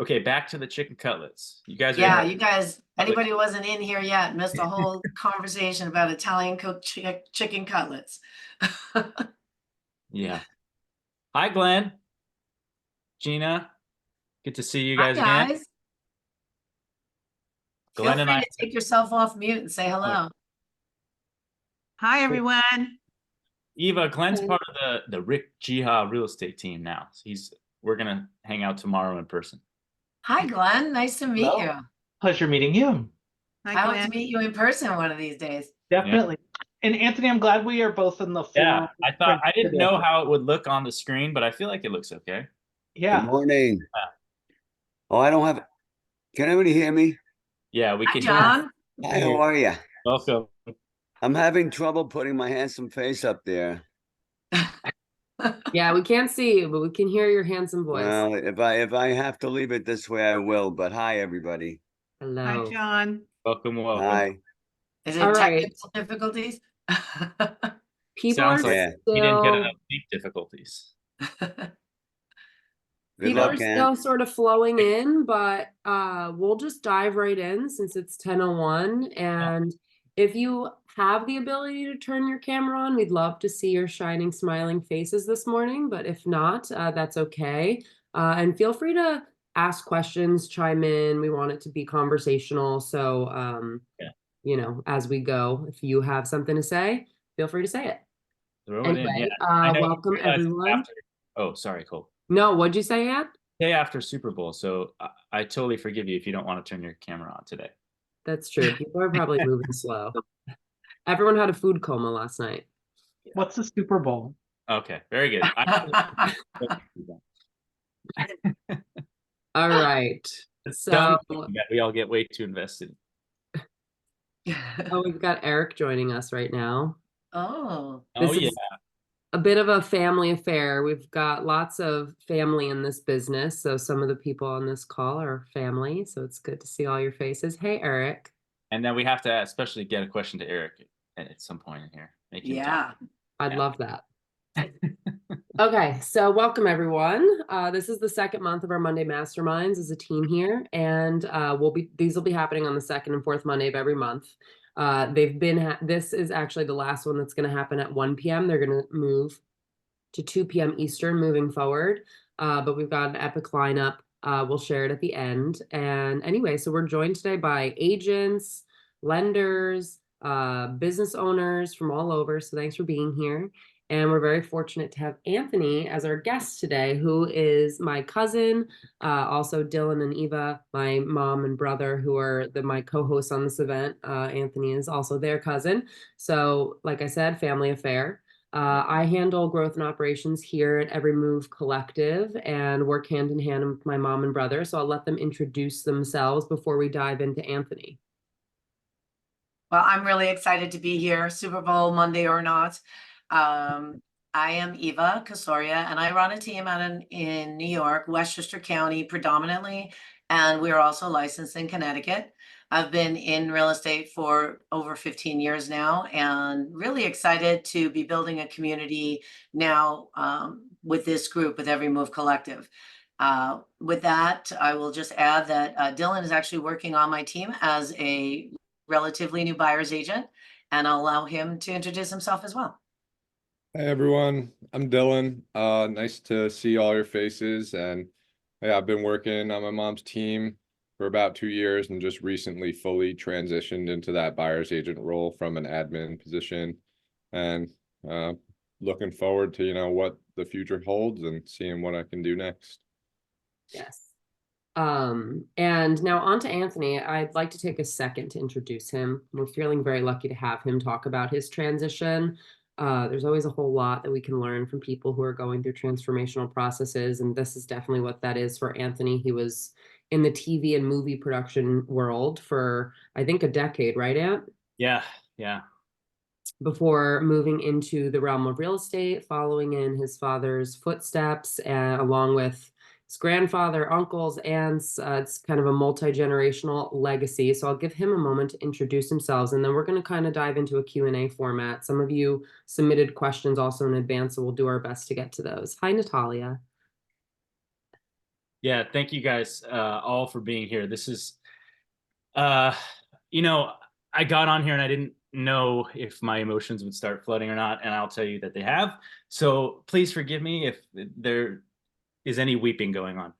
Okay, back to the chicken cutlets. You guys are Yeah, in. you guys, anybody who wasn't in here yet missed a whole conversation about Italian cooked chicken cutlets. Yeah. Hi, Glenn, Gina. Good to see you Hi, guys again. guys. Feel Glenn and free I. to take yourself off mute and say Oh, hello. Hi, everyone. Eva, Glenn's Okay. part of the Rick Jiha real estate team now. So we're gonna hang out tomorrow in person. Hi, Glenn. Nice to meet you. Hello. Pleasure meeting you. Hi, I hope Gwen. to meet you in person one of these days. Definitely. And Anthony, I'm glad we are both in the Yeah, forum. I didn't know how it would look on the screen, but I feel like it looks okay. Good Yeah. morning. Oh, I don't have. Can anybody hear me? Yeah, we Hi, can. John. Hi, how are you? Welcome. I'm having trouble putting my handsome face up there. Yeah, we can't see you, but we can hear your handsome voice. Well, if I have to leave it this way, I will. But hi, everybody. Hello. Hi, John. Welcome. Hi. Is it All right. technical difficulties? People Sounds are like Yeah. he didn't get still enough sleep difficulties. Good people are luck, still Ann. sort of flowing in, but we'll just dive right in since it's 10:01. And if you have the ability to turn your camera on, we'd love to see your shining, smiling faces this morning. But if not, that's okay. And feel free to ask questions, chime in. We want it to be conversational. So, you know, as we go, if you have something to say, feel free to say it. Throw it in. Anyway, Yeah. I know you welcome realize it's everyone. after. Oh, sorry, Cole. No, what'd you say, Ed? Day after Super Bowl, so I totally forgive you if you don't want to turn your camera on today. That's true. People are probably moving slow. Everyone had a food coma last night. What's the Super Bowl? Okay, very good. All right. It's So dumb that we all get way too invested. we've got Eric joining us right now. Oh. Oh, This yeah. is a bit of a family affair. We've got lots of family in this business. So some of the people on this call are family. So it's good to see all your faces. Hey, Eric. And then we have to especially get a question to Eric at some point in here. Make him Yeah. talk. I'd Yeah. love that. Okay, so welcome everyone. This is the second month of our Monday Masterminds as a team here, and these will be happening on the second and fourth Monday of every month. This is actually the last one that's going to happen at 1 p.m. They're going to move to 2 p.m. Eastern moving forward, but we've got an epic lineup. We'll share it at the end. And anyway, so we're joined today by agents, lenders, business owners from all over. So thanks for being here. And we're very fortunate to have Anthony as our guest today, who is my cousin, also Dylan and Eva, my mom and brother, who are my co-hosts on this event. Anthony is also their cousin. So like I said, family affair. I handle growth and operations here at Every Move Collective and work hand in hand with my mom and brother. So I'll let them introduce themselves before we dive into Anthony. Well, I'm really excited to be here, Super Bowl Monday or not. I am Eva Casoria, and I run a team out in New York, Westchester County predominantly, and we're also licensed in Connecticut. I've been in real estate for over 15 years now, and really excited to be building a community now with this group, with Every Move Collective. With that, I will just add that Dylan is actually working on my team as a relatively new buyer's agent, and I'll allow him to introduce himself as well. Hey everyone, I'm Dylan. Nice to see all your faces. And yeah, I've been working on my mom's team for about 2 years and just recently fully transitioned into that buyer's agent role from an admin position. And looking forward to, what the future holds and seeing what I can do next. Yes. And now on to Anthony. I'd like to take a second to introduce him. We're feeling very lucky to have him talk about his transition. There's always a whole lot that we can learn from people who are going through transformational processes, and this is definitely what that is for Anthony. He was in the TV and movie production world for, I think, a decade, right, Ant? Yeah. Before moving into the realm of real estate, following in his father's footsteps, along with his grandfather, uncles, aunts. It's kind of a multi-generational legacy. So I'll give him a moment to introduce themselves, and then we're going to kind of dive into a Q&A format. Some of you submitted questions also in advance, so we'll do our best to get to those. Hi, Natalia. Yeah, thank you guys all for being here. This is, you know, I got on here and I didn't know if my emotions would start flooding or not, and I'll tell you that they have. So please forgive me if there is any weeping going on.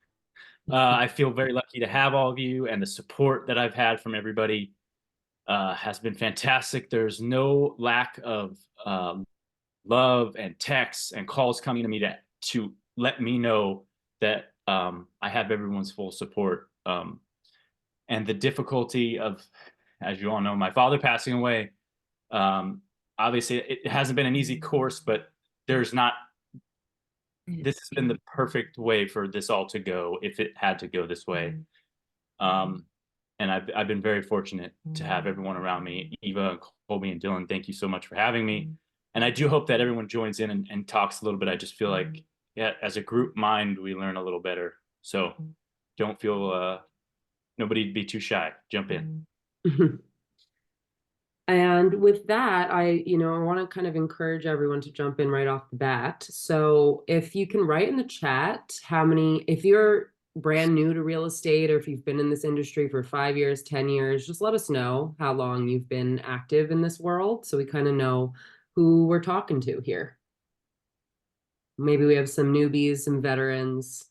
I feel very lucky to have all of you, and the support that I've had from everybody has been fantastic. There's no lack of love and texts and calls coming to me to let me know that I have everyone's full support. And the difficulty of, as you all know, my father passing away, obviously it hasn't been an easy course, but there's not, this has been the perfect way for this all to go if it had to go this way. And I've been very fortunate to have everyone around me. Eva and Colby and Dylan, thank you so much for having me. And I do hope that everyone joins in and talks a little bit. I just feel like, yeah, as a group mind, we learn a little better. So don't feel, nobody be too shy. Jump in. And with that, I want to kind of encourage everyone to jump in right off the bat. So if you can write in the chat if you're brand new to real estate, or if you've been in this industry for 5 years, 10 years, just let us know how long you've been active in this world, so we kind of know who we're talking to here. Maybe we have some newbies, some veterans.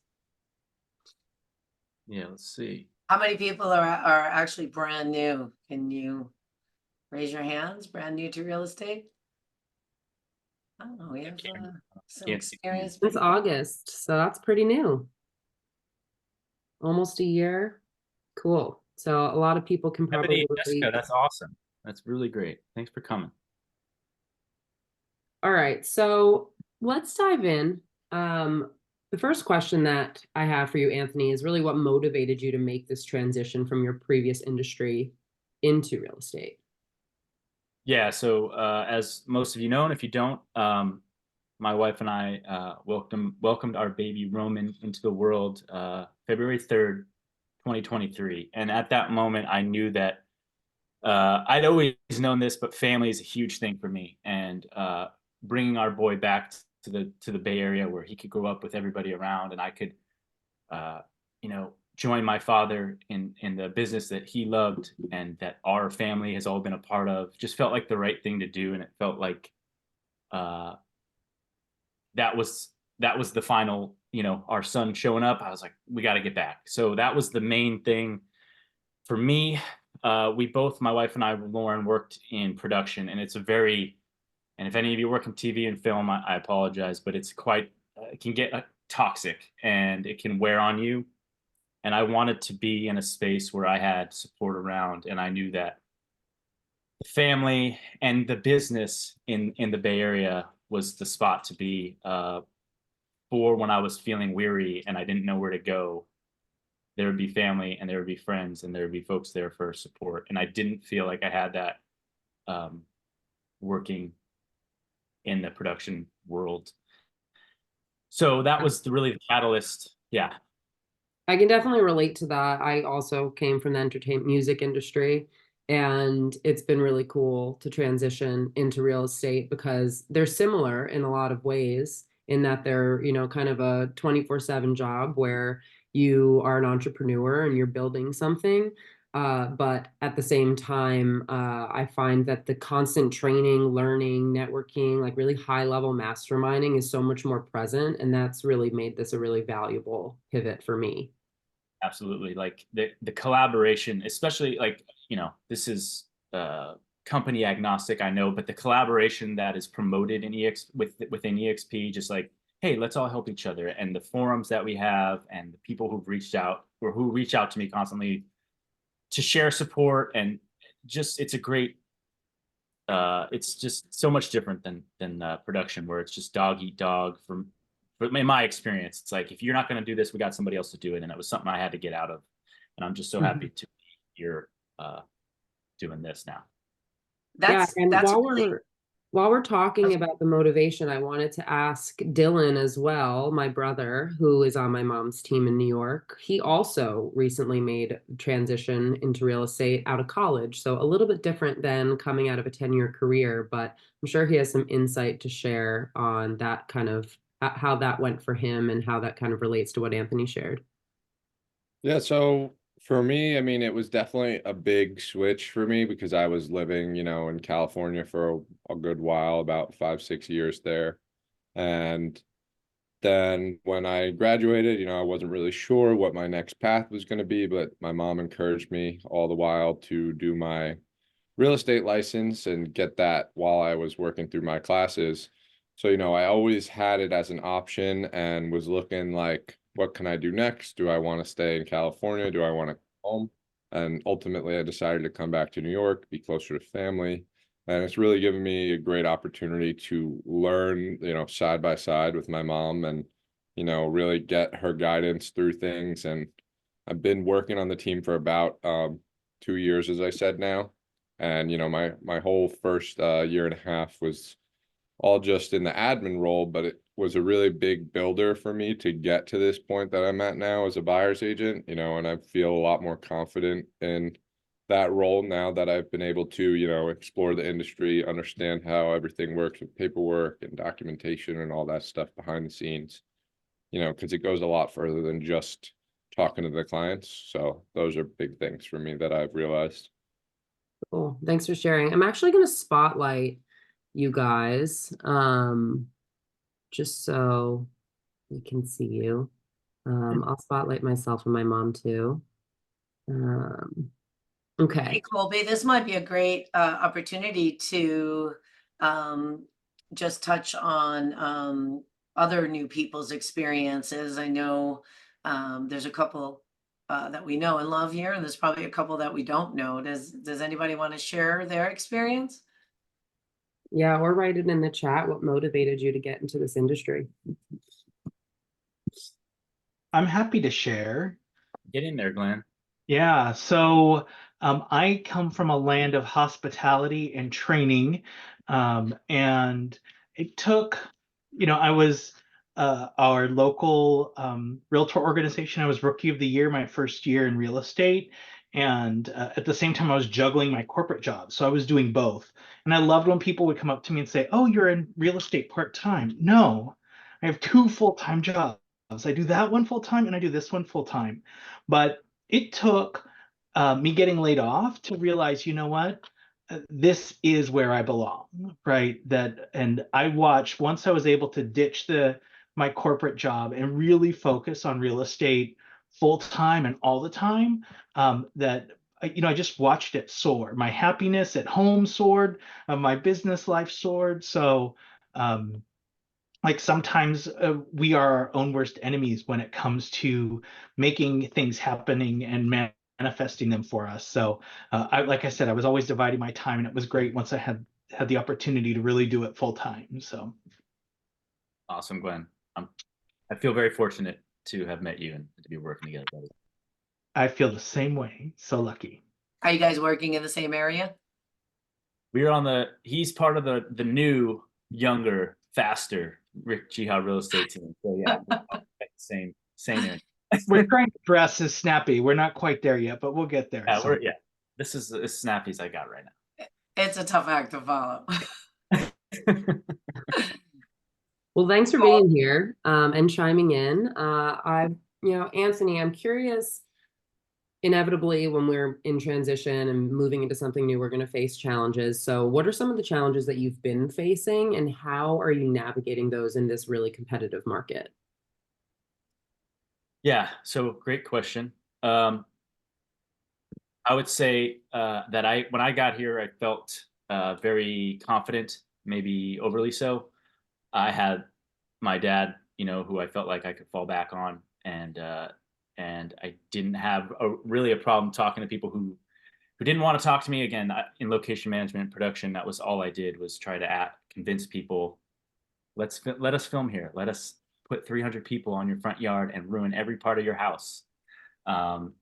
Yeah, let's see. How many people are actually brand new? Can you raise your hands? Brand new to real estate? I don't know. We have some Can't see. experience. It's August, so that's pretty new. Almost a year. Cool. So a lot of people can probably Ebony, Jessica, relate. that's awesome. That's really great. Thanks for coming. All right, so let's dive in. The first question that I have for you, Anthony, is really what motivated you to make this transition from your previous industry into real estate? Yeah, so as most of you know, and if you don't, my wife and I welcomed our baby Roman into the world February 3rd, 2023. And at that moment, I knew that I'd always known this, but family is a huge thing for me. And bringing our boy back to the Bay Area where he could grow up with everybody around, and I could, join my father in the business that he loved and that our family has all been a part of, just felt like the right thing to do. And it felt like that was the final, our son showing up. I was like, we got to get back. So that was the main thing for me. We both, my wife and I, Lauren, worked in production, and it's and if any of you work in TV and film, I apologize, but it's quite, it can get toxic and it can wear on you. And I wanted to be in a space where I had support around, and I knew that the family and the business in the Bay Area was the spot to be for when I was feeling weary and I didn't know where to go. There would be family and there would be friends and there would be folks there for support. And I didn't feel like I had that working in the production world. So that was really the catalyst. Yeah. I can definitely relate to that. I also came from the entertainment music industry, and it's been really cool to transition into real estate because they're similar in a lot of ways, in that they're, kind of a 24/7 job where you are an entrepreneur and you're building something. But at the same time, I find that the constant training, learning, networking, like really high level masterminding is so much more present. And that's really made this a really valuable pivot for me. Absolutely. Like the collaboration, especially this is company agnostic, I know, but the collaboration that is promoted in within EXP, just like, hey, let's all help each other. And the forums that we have and the people who've reached out or who reach out to me constantly to share support, and just, it's a great, it's just so much different than production, where it's just dog eat dog. But in my experience, it's like, if you're not going to do this, we got somebody else to do it. And it was something I had to get out of. And I'm just so happy to be here doing this now. While we're talking about the motivation, I wanted to ask Dylan as well, my brother, who is on my mom's team in New York. He also recently made transition into real estate out of college. So a little bit different than coming out of a 10-year career, but I'm sure he has some insight to share on that kind of how that went for him and how that kind of relates to what Anthony shared. Yeah, so for me, I mean, it was definitely a big switch for me because I was living, in California for a good while, about 5, 6 years there. And then when I graduated, I wasn't really sure what my next path was going to be, but my mom encouraged me all the while to do my real estate license and get that while I was working through my classes. So, I always had it as an option and was looking like, what can I do next? Do I want to stay in California? Do I want to come home? And ultimately, I decided to come back to New York, be closer to family. And it's really given me a great opportunity to learn, side by side with my mom and, really get her guidance through things. And I've been working on the team for about 2 years, as I said now. And my whole first year and a half was all just in the admin role, but it was a really big builder for me to get to this point that I'm at now as a buyer's agent, and I feel a lot more confident in that role now that I've been able to, explore the industry, understand how everything works with paperwork and documentation and all that stuff behind the scenes, because it goes a lot further than just talking to the clients. So those are big things for me that I've realized. Cool. Thanks for sharing. I'm actually going to spotlight you guys, just so we can see you. I'll spotlight myself and my mom too. Hey, Okay. Colby, this might be a great opportunity to just touch on other new people's experiences. I know there's a couple that we know and love here, and there's probably a couple that we don't know. Does anybody want to share their experience? Yeah, or write it in the chat. What motivated you to get into this industry? I'm happy to share. Get in there, Glenn. Yeah, so I come from a land of hospitality and training, and it took, I was our local realtor organization. I was Rookie of the Year my first year in real estate, and at the same time, I was juggling my corporate job, so I was doing both. And I loved when people would come up to me and say, "Oh, you're in real estate part-time." No, I have two full-time jobs. I do that one full-time and I do this one full-time. But it took me getting laid off to realize, you know what, this is where I belong, right? And I watched once I was able to ditch my corporate job and really focus on real estate full time and all the time, that I just watched it soar. My happiness at home soared, my business life soared. So like sometimes we are our own worst enemies when it comes to making things happening and manifesting them for us. So like I said, I was always dividing my time, and it was great once I had the opportunity to really do it full time. So Awesome, Gwen. I feel very fortunate to have met you and to be working together, buddy. I feel the same way. So lucky. Are you guys working in the same area? We are he's part of the new, younger, faster Rick Jihad real estate team. So yeah, same area. We're trying to dress as snappy. We're not quite there yet, but we'll get there. So. This is as snappy as I got right now. It's a tough act to follow. Well, thanks for being here and chiming in. Anthony, I'm curious. Inevitably, when we're in transition and moving into something new, we're going to face challenges. So what are some of the challenges that you've been facing, and how are you navigating those in this really competitive market? Yeah, so great question. I would say that when I got here, I felt very confident, maybe overly so. I had my dad, who I felt like I could fall back on, and I didn't have really a problem talking to people who didn't want to talk to me. Again, in location management and production, that was all I did, was try to convince people, let us film here. Let us put 300 people on your front yard and ruin every part of your house. And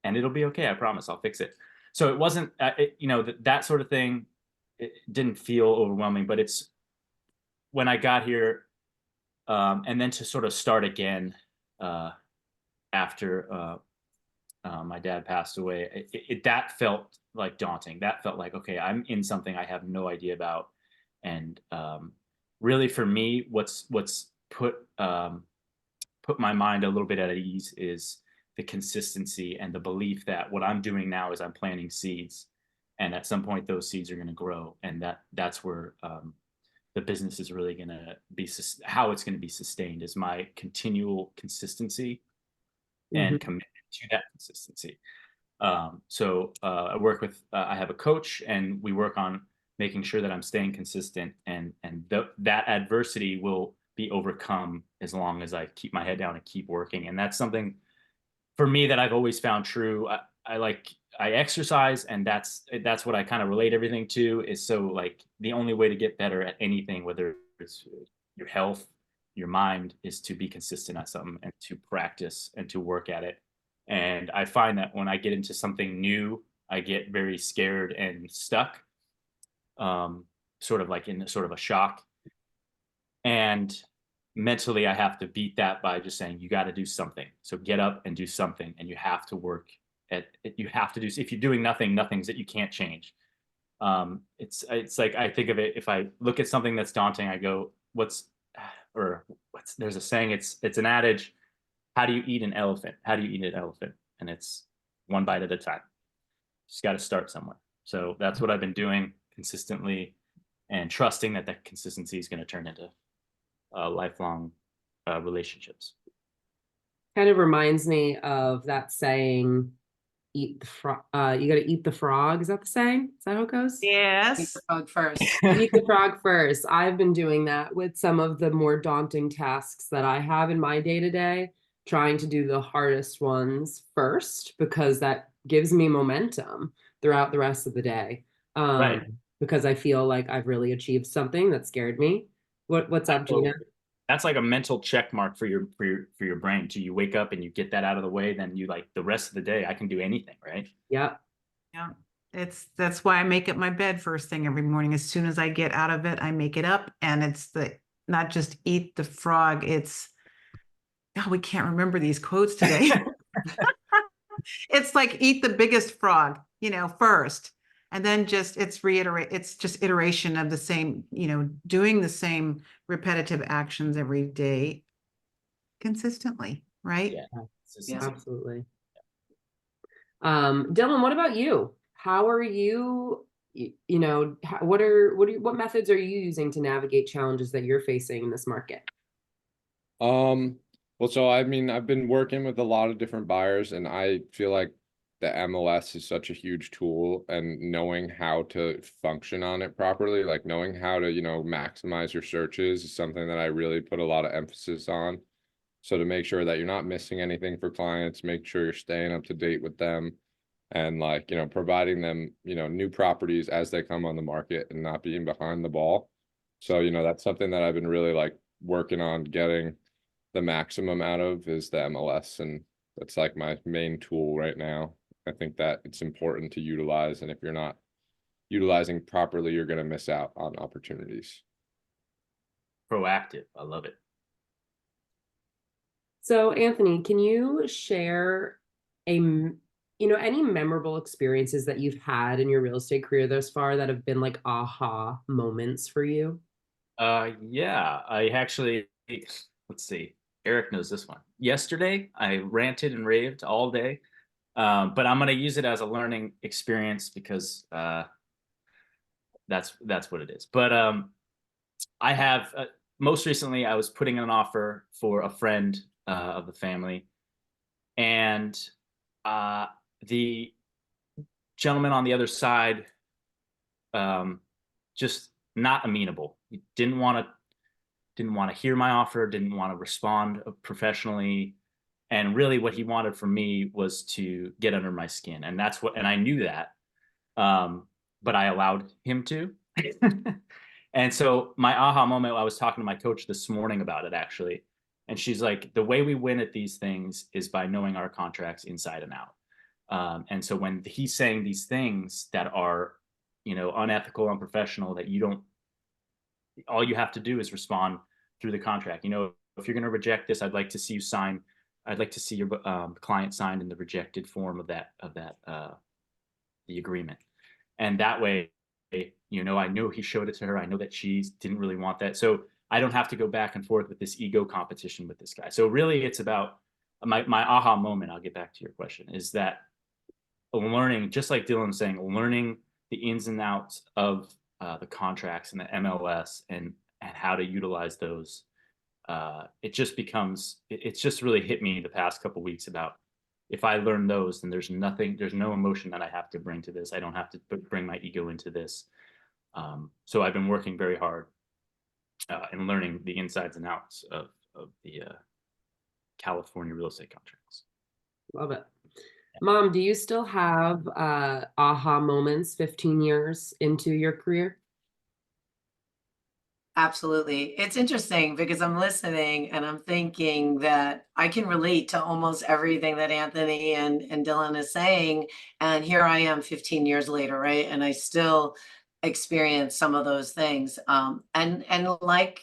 it'll be okay. I promise I'll fix it. So it wasn't, that sort of thing. It didn't feel overwhelming, but it's when I got here, and then to sort of start again, after my dad passed away, that felt like daunting. That felt like, okay, I'm in something I have no idea about. And really for me, what's put my mind a little bit at ease is the consistency and the belief that what I'm doing now is I'm planting seeds, and at some point those seeds are going to grow, and that's where the business is really going to be, how it's going to be sustained is my continual consistency and commitment to that consistency. So I work with, I have a coach, and we work on making sure that I'm staying consistent, and that adversity will be overcome as long as I keep my head down and keep working. And that's something for me that I've always found true. I exercise, and that's what I kind of relate everything to, is so like the only way to get better at anything, whether it's your health, your mind, is to be consistent at something and to practice and to work at it. And I find that when I get into something new, I get very scared and stuck, sort of like in sort of a shock. And mentally, I have to beat that by just saying, you got to do something. So get up and do something, and you have to work at it. You have to do, if you're doing nothing, nothing's that you can't change. It's like, I think of it, if I look at something that's daunting, I go, there's a saying, it's an adage, how do you eat an elephant? How do you eat an elephant? And it's one bite at a time. Just got to start somewhere. So that's what I've been doing consistently, and trusting that that consistency is going to turn into lifelong relationships. Kind of reminds me of that saying, eat the frog, you got to eat the frog. Is that the saying? Is that how it goes? Eat Yes. the frog first. Eat the frog first. I've been doing that with some of the more daunting tasks that I have in my day-to-day, trying to do the hardest ones first, because that gives me momentum throughout the rest of the day. Right. Because I feel like I've really achieved something that scared me. What's up, Gina? That's like a mental check mark for your brain too. You wake up and you get that out of the way, then you, like, the rest of the day, I can do anything, right? Yep. Yeah. That's why I make up my bed first thing every morning. As soon as I get out of it, I make it up. And it's not just eat the frog. It's, oh, we can't remember these quotes today. It's like eat the biggest frog, first. And then it's just iteration of the same, doing the same repetitive actions every day consistently, right? Yeah. Absolutely. Dylan, what about you? How are you, what methods are you using to navigate challenges that you're facing in this market? Well, so I mean, I've been working with a lot of different buyers, and I feel like the MLS is such a huge tool, and knowing how to function on it properly, like knowing how to, maximize your searches, is something that I really put a lot of emphasis on. So to make sure that you're not missing anything for clients, make sure you're staying up to date with them, and like, providing them, new properties as they come on the market, and not being behind the ball. So, that's something that I've been really like working on getting the maximum out of, is the MLS. And that's like my main tool right now. I think that it's important to utilize, and if you're not utilizing properly, you're going to miss out on opportunities. Proactive. I love it. So, Anthony, can you share any memorable experiences that you've had in your real estate career thus far that have been like aha moments for you? Yeah, I actually, let's see. Eric knows this one. Yesterday, I ranted and raved all day, but I'm going to use it as a learning experience, because that's what it is. But I have most recently, I was putting in an offer for a friend of the family, and the gentleman on the other side just not amenable. He didn't want to hear my offer, didn't want to respond professionally, and really what he wanted from me was to get under my skin, and I knew that, but I allowed him to. And so my aha moment, I was talking to my coach this morning about it, actually, and she's like, the way we win at these things is by knowing our contracts inside and out. And so when he's saying these things that are, unethical, unprofessional, that all you have to do is respond through the contract. If you're going to reject this, I'd like to see your client signed in the rejected form of the agreement. And that way, I know he showed it to her. I know that she didn't really want that. So I don't have to go back and forth with this ego competition with this guy. So really, it's about my aha moment, I'll get back to your question, is that learning, just like Dylan was saying, learning the ins and outs of the contracts and the MLS and how to utilize those. It just becomes, it's just really hit me the past couple weeks about, if I learn those, then there's no emotion that I have to bring to this. I don't have to bring my ego into this. So I've been working very hard and learning the insides and outs of the California real estate contracts. Love it. Mom, do you still have aha moments 15 years into your career? Absolutely. It's interesting because I'm listening and I'm thinking that I can relate to almost everything that Anthony and Dylan is saying. And here I am 15 years later, right? And I still experience some of those things. And like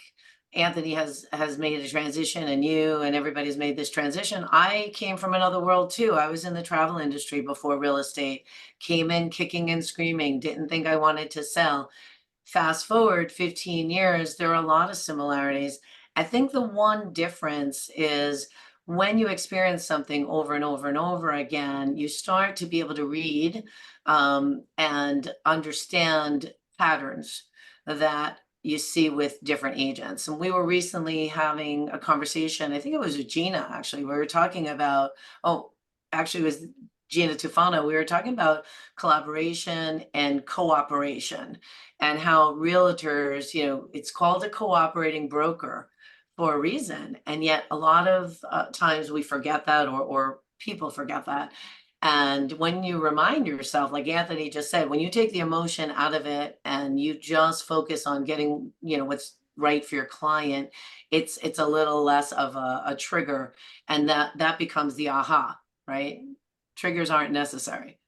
Anthony has made a transition, and you and everybody's made this transition. I came from another world too. I was in the travel industry before real estate, came in kicking and screaming, didn't think I wanted to sell. Fast forward 15 years, there are a lot of similarities. I think the one difference is when you experience something over and over and over again, you start to be able to read and understand patterns that you see with different agents. And we were recently having a conversation, I think it was with Gina, actually. We were talking about, actually it was Gina Tufano. We were talking about collaboration and cooperation, and how realtors, it's called a cooperating broker for a reason. And yet a lot of times we forget that, or people forget that. And when you remind yourself, like Anthony just said, when you take the emotion out of it and you just focus on getting, what's right for your client, it's a little less of a trigger, and that becomes the aha, right? Triggers aren't necessary.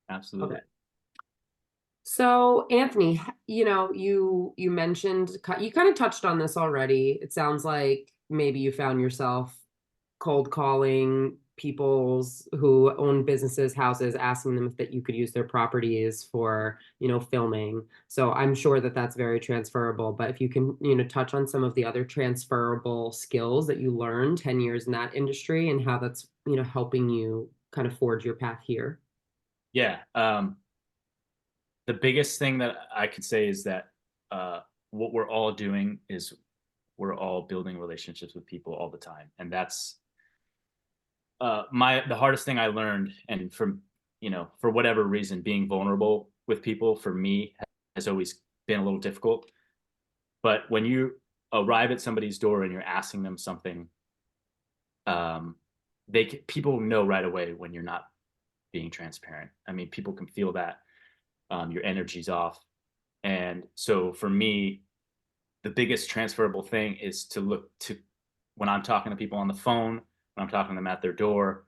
Absolutely. Okay. So Anthony, you mentioned, you kind of touched on this already. It sounds like maybe you found yourself cold calling peoples who own businesses, houses, asking them if that you could use their properties for, filming. So I'm sure that that's very transferable, but if you can, touch on some of the other transferable skills that you learned 10 years in that industry and how that's, helping you kind of forge your path here. Yeah. The biggest thing that I could say is that what we're all doing is we're all building relationships with people all the time. And that's the hardest thing I learned. And from, for whatever reason, being vulnerable with people for me has always been a little difficult. But when you arrive at somebody's door and you're asking them something, people know right away when you're not being transparent. I mean, people can feel that. Your energy's off. And so for me, the biggest transferable thing is to look to, when I'm talking to people on the phone, when I'm talking to them at their door,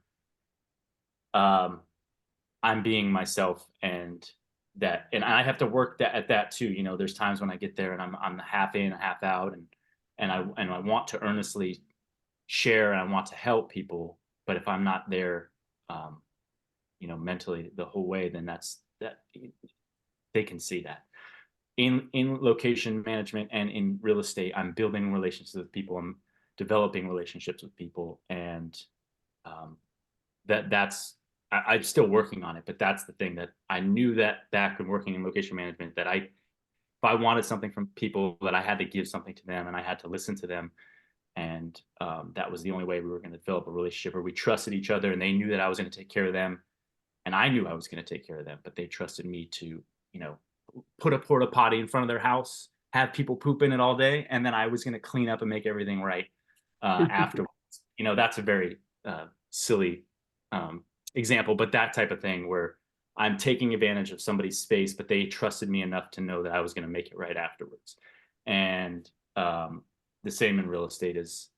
I'm being myself, and I have to work at that too. There's times when I get there and I'm half in, half out, and I want to earnestly share and I want to help people, but if I'm not there, mentally the whole way, then they can see that. In location management and in real estate, I'm building relationships with people. I'm developing relationships with people, and I'm still working on it. But that's the thing that I knew that back when working in location management, that if I wanted something from people, that I had to give something to them and I had to listen to them, and that was the only way we were going to develop a relationship where we trusted each other, and they knew that I was going to take care of them, and I knew I was going to take care of them, but they trusted me to, put a porta potty in front of their house, have people poop in it all day, and then I was going to clean up and make everything right afterwards. That's a very silly example, but that type of thing where I'm taking advantage of somebody's space, but they trusted me enough to know that I was going to make it right afterwards. And the same in real estate is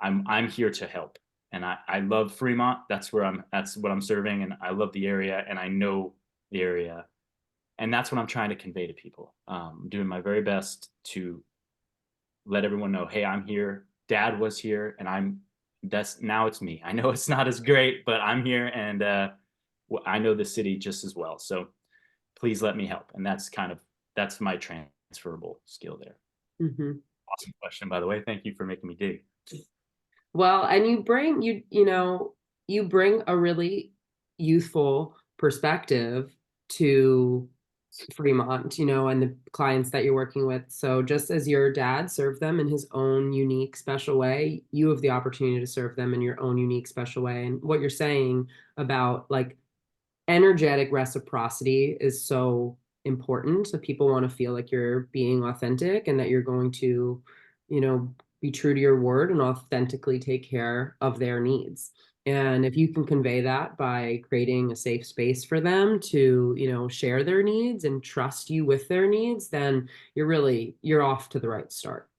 I'm here to help. And I love Fremont. That's what I'm serving. And I love the area, and I know the area. And that's what I'm trying to convey to people. I'm doing my very best to let everyone know, hey, I'm here. Dad was here, and now it's me. I know it's not as great, but I'm here, and I know the city just as well. So please let me help. And that's my transferable skill there. Mm-hmm. Awesome question, by the way. Thank you for making me dig. Well, and you bring a really youthful perspective to Fremont, and the clients that you're working with. So just as your dad served them in his own unique, special way, you have the opportunity to serve them in your own unique, special way. And what you're saying about like energetic reciprocity is so important. So people want to feel like you're being authentic and that you're going to, be true to your word and authentically take care of their needs. And if you can convey that by creating a safe space for them to, share their needs and trust you with their needs, then you're off to the right start.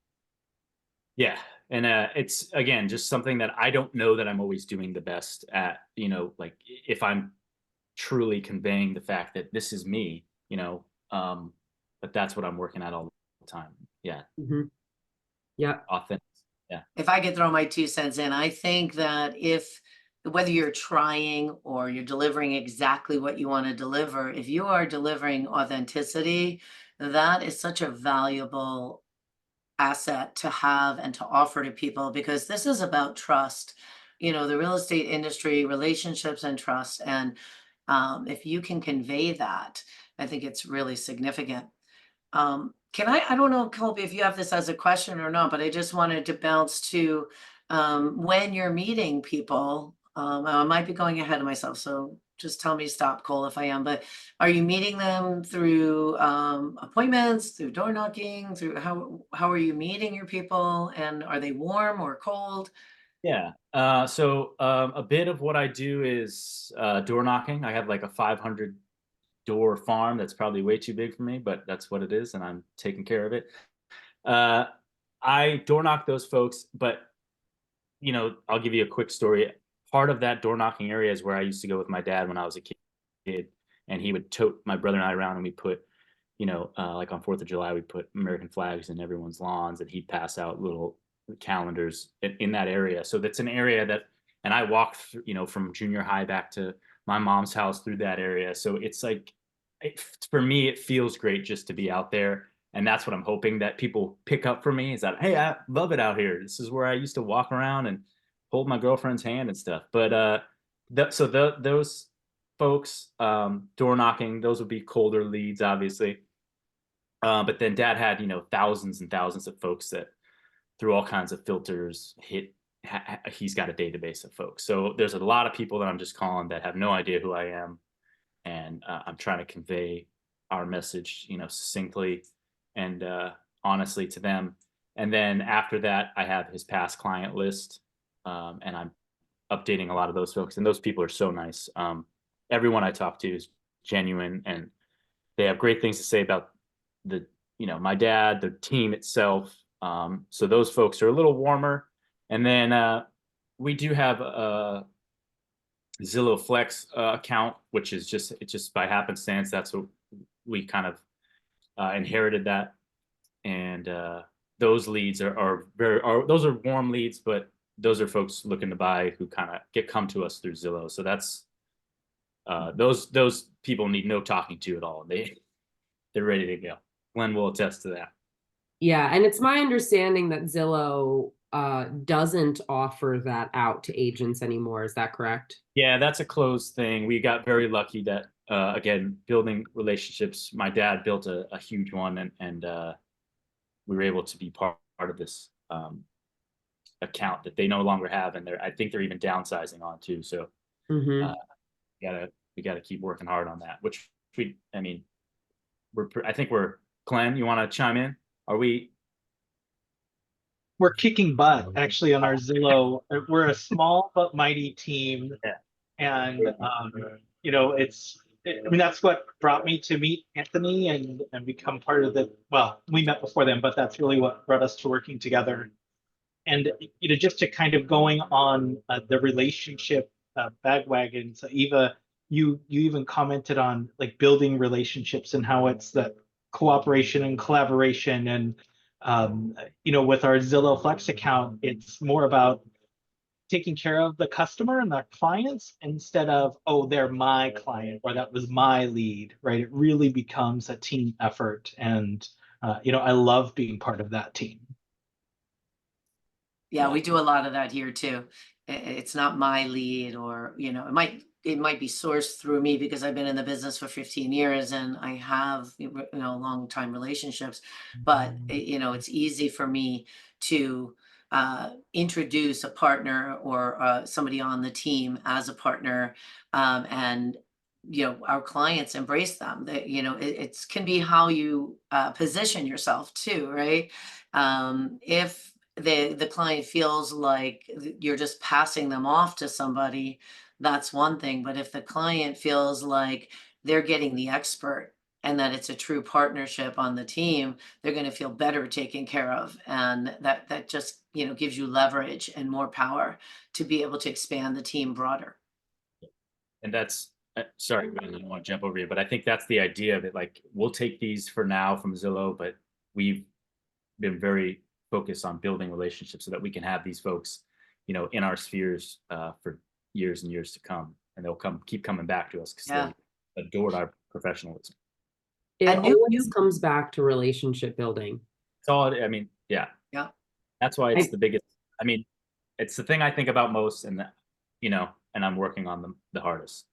Yeah. And it's, again, just something that I don't know that I'm always doing the best at, like if I'm truly conveying the fact that this is me, but that's what I'm working at all the time. Yeah. Mm-hmm. Yeah. Authentic. Yeah. If I could throw my 2 cents in, I think that whether you're trying or you're delivering exactly what you want to deliver, if you are delivering authenticity, that is such a valuable asset to have and to offer to people, because this is about trust. The real estate industry, relationships and trust. And if you can convey that, I think it's really significant. I don't know, Colby, if you have this as a question or not, but I just wanted to bounce to when you're meeting people. I might be going ahead of myself, so just tell me to stop, Cole, if I am. But are you meeting them through appointments, through door knocking, through how are you meeting your people, and are they warm or cold? Yeah. So a bit of what I do is door knocking. I have like a 500 door farm that's probably way too big for me, but that's what it is, and I'm taking care of it. I door knock those folks, but I'll give you a quick story. Part of that door knocking area is where I used to go with my dad when I was a kid, and he would tote my brother and I around, and we put, like on 4th of July, we put American flags in everyone's lawns, and he'd pass out little calendars in that area. So that's an area that, and I walked, from junior high back to my mom's house through that area. So it's like, for me, it feels great just to be out there. And that's what I'm hoping that people pick up for me, is that, hey, I love it out here. This is where I used to walk around and hold my girlfriend's hand and stuff. But those folks, door knocking, those would be colder leads, obviously. But then dad had, thousands and thousands of folks that through all kinds of filters he's got a database of folks. So there's a lot of people that I'm just calling that have no idea who I am. And I'm trying to convey our message, succinctly and honestly to them. And then after that, I have his past client list, and I'm updating a lot of those folks. And those people are so nice. Everyone I talk to is genuine, and they have great things to say about my dad, the team itself. So those folks are a little warmer. And then we do have a Zillow Flex account, which is just by happenstance. That's what we kind of inherited that. And those leads those are warm leads, but those are folks looking to buy who kind of come to us through Zillow. So that's those people need no talking to at all. They're ready to go. Gwen will attest to that. Yeah, and it's my understanding that Zillow doesn't offer that out to agents anymore. Is that correct? Yeah, that's a closed thing. We got very lucky that again, building relationships. My dad built a huge one, and we were able to be part of this account that they no longer have, and I think they're even downsizing on too. So Mm-hmm. we gotta keep working hard on that. Which I think we're Glenn. You want to chime in? Are we? We're kicking butt actually on our Zillow. We're a small but mighty team. Yeah. And that's what brought me to meet Anthony and become part of we met before then, but that's really what brought us to working together. And just to kind of going on the relationship bandwagon. So Eva, you even commented on like building relationships and how it's that cooperation and collaboration. And with our Zillow Flex account, it's more about taking care of the customer and the clients instead of, oh, they're my client or that was my lead, right? It really becomes a team effort. And, I love being part of that team. Yeah, we do a lot of that here too. It's not my lead, or, you know, it might be sourced through me because I've been in the business for 15 years and I have, you know, long time relationships. But you know, it's easy for me to introduce a partner or somebody on the team as a partner, and you know, our clients embrace them. That, you know, it's can be how you position yourself too, right? If the client feels like you're just passing them off to somebody, that's one thing. But if the client feels like they're getting the expert and that it's a true partnership on the team, they're going to feel better taken care of. And that just, you know, gives you leverage and more power to be able to expand the team broader. And that's sorry, I didn't want to jump over you, but I think that's the idea of it. Like, we'll take these for now from Zillow, but we've been very focused on building relationships so that we can have these folks, you know, in our spheres for years and years to come, and they'll keep coming back to us because Yeah. they adored our professionalism. It And always comes back to relationship building. It's all, I mean, yeah. Yeah. That's why it's the biggest. I mean, it's the thing I think about most, and that, you know, and I'm working on them the hardest.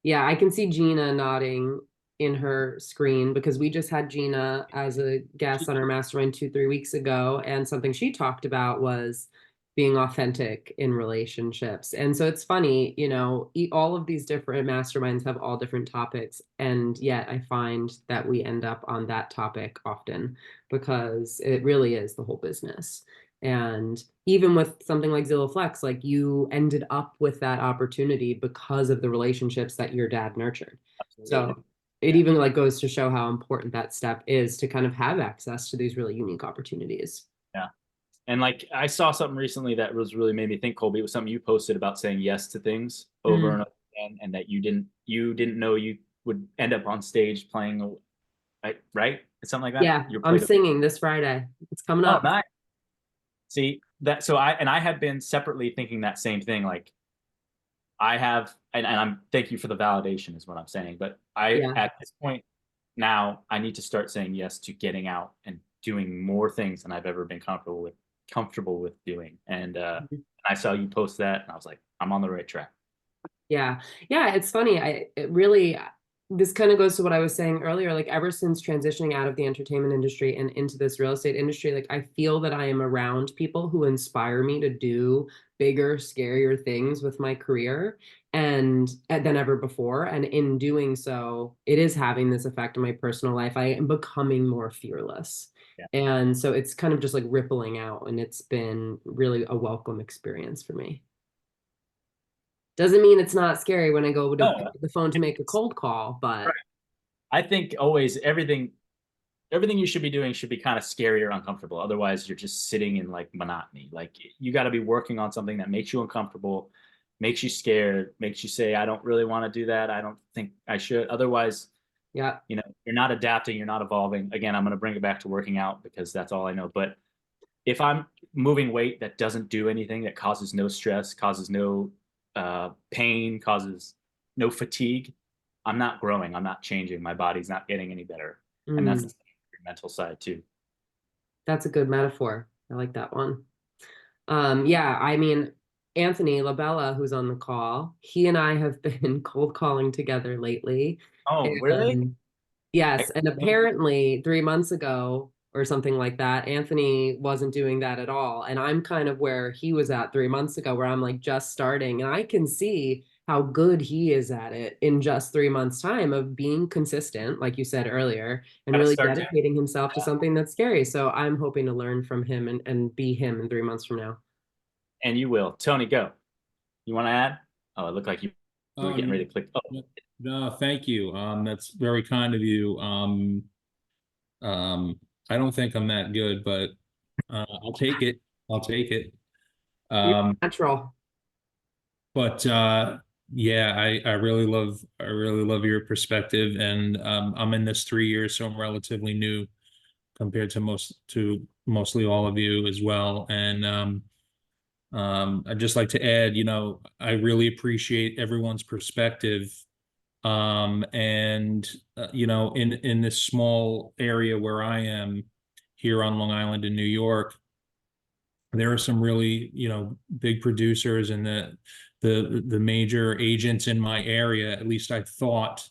Yeah, I can see Gina nodding in her screen because we just had Gina as a guest on our mastermind 2-3 weeks ago, and something she talked about was being authentic in relationships. And so it's funny, you know, all of these different masterminds have all different topics, and yet I find that we end up on that topic often because it really is the whole business. And even with something like Zillow Flex, like, you ended up with that opportunity because of the relationships that your dad nurtured. Absolutely. So it even like goes to show how important that step is to kind of have access to these really unique opportunities. Yeah. And like, I saw something recently that was really made me think, Colby. It was something you posted about saying yes to things over and over again, and that you didn't know you would end up on stage playing, right? It's something like that. Yeah, I'm singing this Friday. It's coming up. Oh, nice. See that? So I had been separately thinking that same thing. Like, I have, and I'm, thank you for the validation is what I'm saying. But at this point now, I need to start saying yes to getting out and doing more things than I've ever been comfortable with doing. And I saw you post that, and I was like, I'm on the right track. Yeah. It's funny. This kind of goes to what I was saying earlier. Like, ever since transitioning out of the entertainment industry and into this real estate industry, like, I feel that I am around people who inspire me to do bigger, scarier things with my career and than ever before. And in doing so, it is having this effect on my personal life. I am becoming more fearless. Yeah. And so it's kind of just like rippling out, and it's been really a welcome experience for me. Doesn't mean it's not scary when I go to pick up the phone to make a cold call, but right. I think always everything you should be doing should be kind of scary or uncomfortable. Otherwise, you're just sitting in like monotony. Like, you got to be working on something that makes you uncomfortable, makes you scared, makes you say, I don't really want to do that. I don't think I should. Otherwise, yeah, you know, you're not adapting, you're not evolving. Again, I'm going to bring it back to working out because that's all I know. But if I'm moving weight that doesn't do anything, that causes no stress, causes no pain, causes no fatigue, I'm not growing, I'm not changing, my body's not getting any better. And that's the mental side too. That's a good metaphor. I like that one. Yeah, I mean, Anthony Labella, who's on the call, he and I have been cold calling together lately. Oh, really? Yes, and apparently 3 months ago or something like that, Anthony wasn't doing that at all. And I'm kind of where he was at 3 months ago, where I'm like just starting, and I can see how good he is at it in just 3 months' time of being consistent, like you said earlier, and really dedicating himself to something that's scary. So I'm hoping to learn from him and be him in 3 months from now. And you will. Tony, go. You want to add? Oh, it looked like you were getting ready to click. Oh. No, thank you. That's very kind of you. I don't think I'm that good, but I'll take it. I'll take it. You're natural. But yeah, I really love your perspective, and I'm in this 3 years, so I'm relatively new compared to mostly all of you as well. And I'd just like to add, you know, I really appreciate everyone's perspective. And you know, in this small area where I am here on Long Island in New York, there are some really, big producers and the major agents in my area, at least I thought,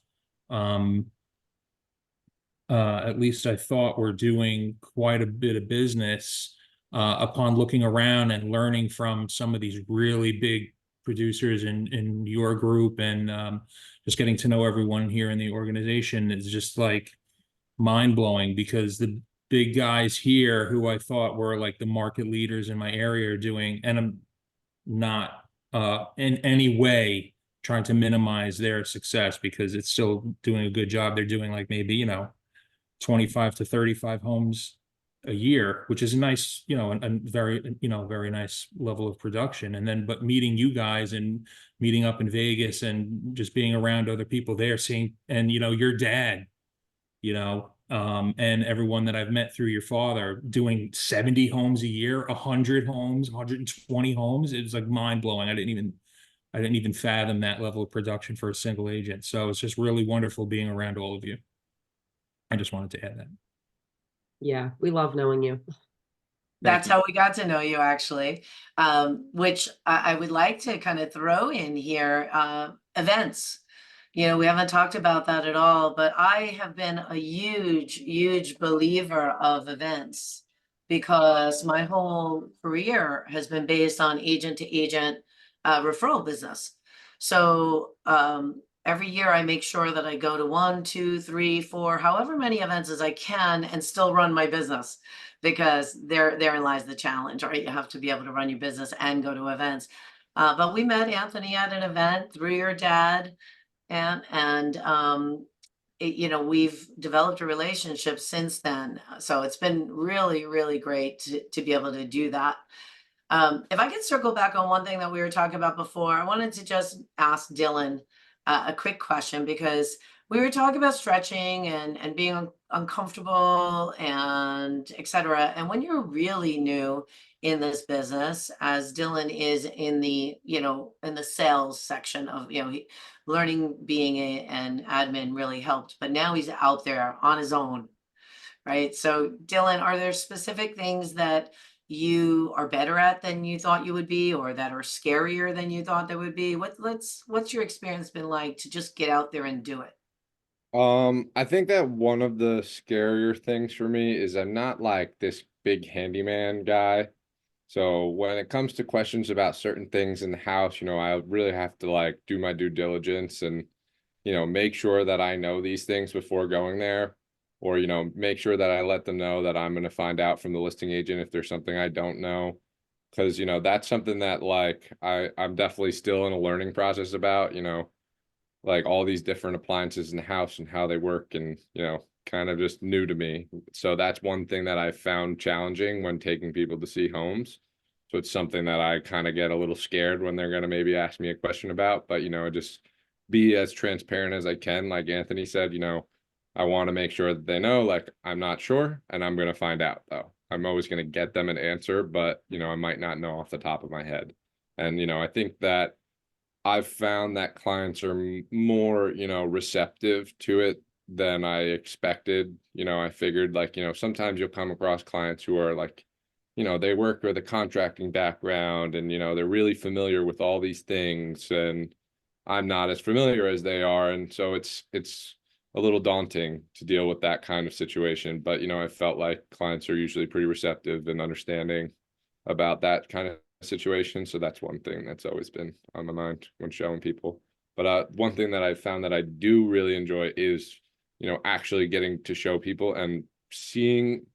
were doing quite a bit of business upon looking around and learning from some of these really big producers in your group, and just getting to know everyone here in the organization is just like mind-blowing, because the big guys here who I thought were like the market leaders in my area are doing, and I'm not in any way trying to minimize their success, because it's still doing a good job. They're doing like maybe 25 to 35 homes a year, which is a nice, a very, very nice level of production. And then, but meeting you guys and meeting up in Vegas and just being around other people there, seeing, and, your dad, and everyone that I've met through your father doing 70 homes a year, 100 homes, 120 homes. It was like mind blowing. I didn't even fathom that level of production for a single agent. So it's just really wonderful being around all of you. I just wanted to add that. Yeah, we love knowing you. That's how we got to know you, actually, which I would like to kind of throw in here, events. We haven't talked about that at all, but I have been a huge, huge believer of events, because my whole career has been based on agent to agent referral business. So every year I make sure that I go to 1, 2, 3, 4, however many events as I can, and still run my business, because therein lies the challenge, right? You have to be able to run your business and go to events. But we met Anthony at an event through your dad, and we've developed a relationship since then. So it's been really, really great to be able to do that. If I could circle back on one thing that we were talking about before, I wanted to just ask Dylan a quick question, because we were talking about stretching and being uncomfortable and etc. And when you're really new in this business, as Dylan is in the, in the sales section of, learning being an admin really helped, but now he's out there on his own, right? So Dylan, are there specific things that you are better at than you thought you would be, or that are scarier than you thought they would be? What's your experience been like to just get out there and do it? I think that one of the scarier things for me is I'm not like this big handyman guy. So when it comes to questions about certain things in the house, I really have to like do my due diligence and, make sure that I know these things before going there, or, make sure that I let them know that I'm going to find out from the listing agent if there's something I don't know. Because, that's something that like I'm definitely still in a learning process about, like all these different appliances in the house and how they work, and, kind of just new to me. So that's one thing that I found challenging when taking people to see homes. So it's something that I kind of get a little scared when they're going to maybe ask me a question about, but, just be as transparent as I can. Like Anthony said, I want to make sure that they know, like, I'm not sure, and I'm going to find out though. I'm always going to get them an answer, but, I might not know off the top of my head. And, I think that I've found that clients are more, receptive to it than I expected. I figured like, sometimes you'll come across clients who are like, they work with a contracting background and, they're really familiar with all these things, and I'm not as familiar as they are. And so it's a little daunting to deal with that kind of situation. But, I felt like clients are usually pretty receptive and understanding about that kind of situation. So that's one thing that's always been on my mind when showing people. But one thing that I found that I do really enjoy is, actually getting to show people and seeing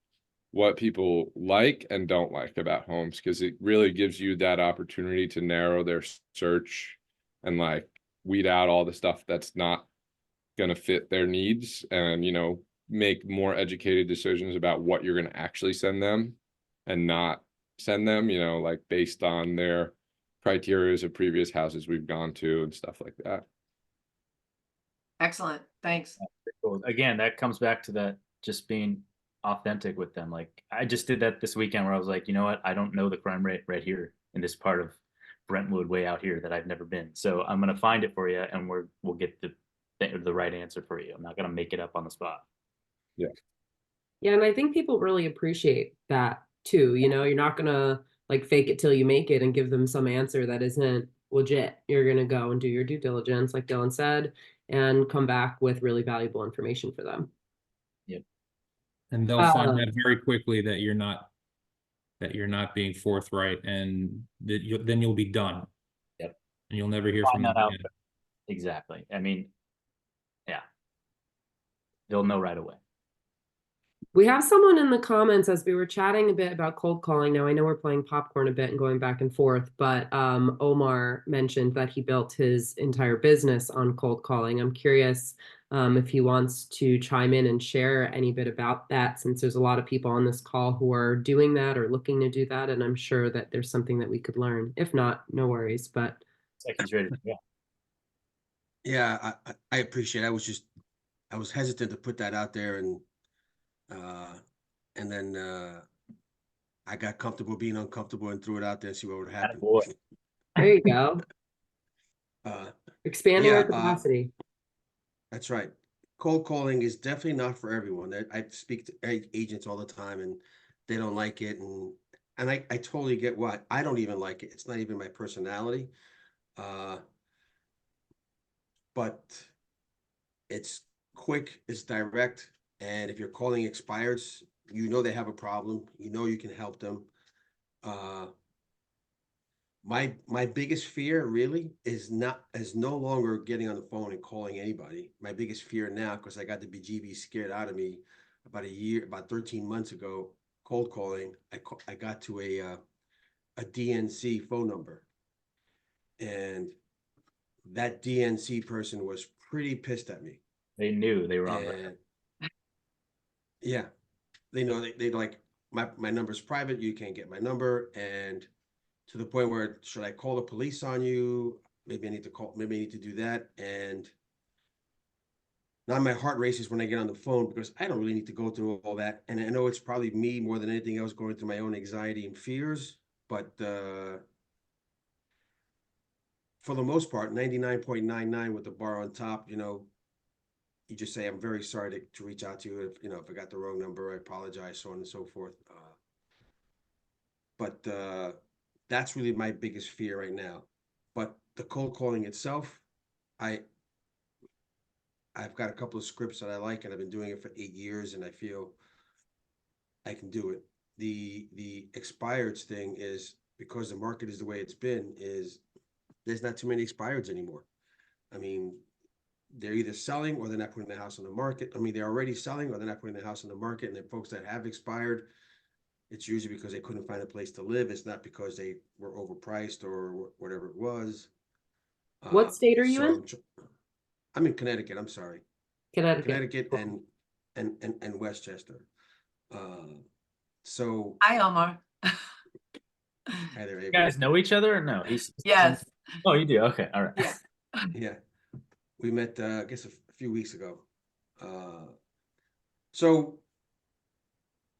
what people like and don't like about homes, because it really gives you that opportunity to narrow their search and like weed out all the stuff that's not going to fit their needs, and make more educated decisions about what you're going to actually send them and not send them, like based on their criteria of previous houses we've gone to and stuff like that. Excellent. Thanks. Again, that comes back to that just being authentic with them. Like I just did that this weekend where I was like, you know what? I don't know the crime rate right here in this part of Brentwood way out here that I've never been. So I'm going to find it for you, and we'll get the right answer for you. I'm not going to make it up on the spot. Yeah. Yeah. And I think people really appreciate that too. You're not going to like fake it till you make it and give them some answer that isn't legit. You're going to go and do your due diligence, like Dylan said, and come back with really valuable information for them. And they'll find Uh, out very quickly that you're not being forthright, and that then you'll be done. Yep. And you'll never hear Find from them that out. again. Exactly. I mean, yeah, they'll know right away. We have someone in the comments as we were chatting a bit about cold calling. Now, I know we're playing popcorn a bit and going back and forth, but Omar mentioned that he built his entire business on cold calling. I'm curious if he wants to chime in and share any bit about that, since there's a lot of people on this call who are doing that or looking to do that, and I'm sure that there's something that we could learn. If not, no worries, but It's like he's ready. Yeah. Yeah, I appreciate it. I was hesitant to put that out there, and then I got comfortable being uncomfortable and threw it out there and see what would happen. Boy. there you go. Expanding yeah, our capacity. That's right. Cold calling is definitely not for everyone. I speak to agents all the time, and they don't like it, and I totally get why. I don't even like it. It's not even my personality. But it's quick, it's direct, and if you're calling expireds, you know they have a problem, you know you can help them. My biggest fear really is no longer getting on the phone and calling anybody. My biggest fear now, because I got the bejeebies scared out of me about 13 months ago, cold calling. I got to a DNC phone number, and that DNC person was pretty pissed at me. They knew they were on. Yeah, they know they like my number's private. You can't get my number, and to the point where, should I call the police on you? Maybe I need to do that. And now my heart races when I get on the phone, because I don't really need to go through all that. And I know it's probably me more than anything else going through my own anxiety and fears, but for the most part, 99.99 with the bar on top, you just say, I'm very sorry to reach out to you. If I got the wrong number, I apologize, so on and so forth. But that's really my biggest fear right now. But the cold calling itself, I've got a couple of scripts that I like, and I've been doing it for 8 years, and I feel I can do it. The expireds thing is, because the market is the way it's been, is there's not too many expireds anymore. I mean, they're either selling or they're not putting the house on the market. I mean, they're already selling or they're not putting the house on the market. And then folks that have expired, it's usually because they couldn't find a place to live. It's not because they were overpriced or whatever it was. What state are you in? I'm in Connecticut. I'm sorry. Connecticut and Westchester. So Hi, Omar. hi there, You guys know each other or no? Yes. Oh, you do? Okay. All right. Yeah. Yeah. We met, I guess, a few weeks ago. So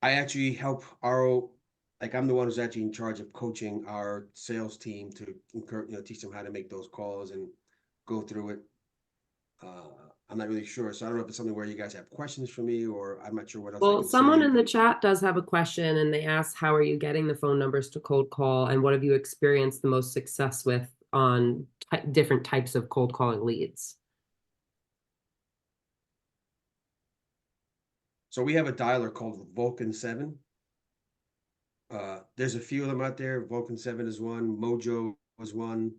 I actually help I'm the one who's actually in charge of coaching our sales team to teach them how to make those calls and go through it. I'm not really sure. So I don't know if it's something where you guys have questions for me, or I'm not sure what else. Well, someone in the chat does have a question, and they ask, how are you getting the phone numbers to cold call, and what have you experienced the most success with on different types of cold calling leads? So we have a dialer called Vulcan 7. There's a few of them out there. Vulcan 7 is one. Mojo is one.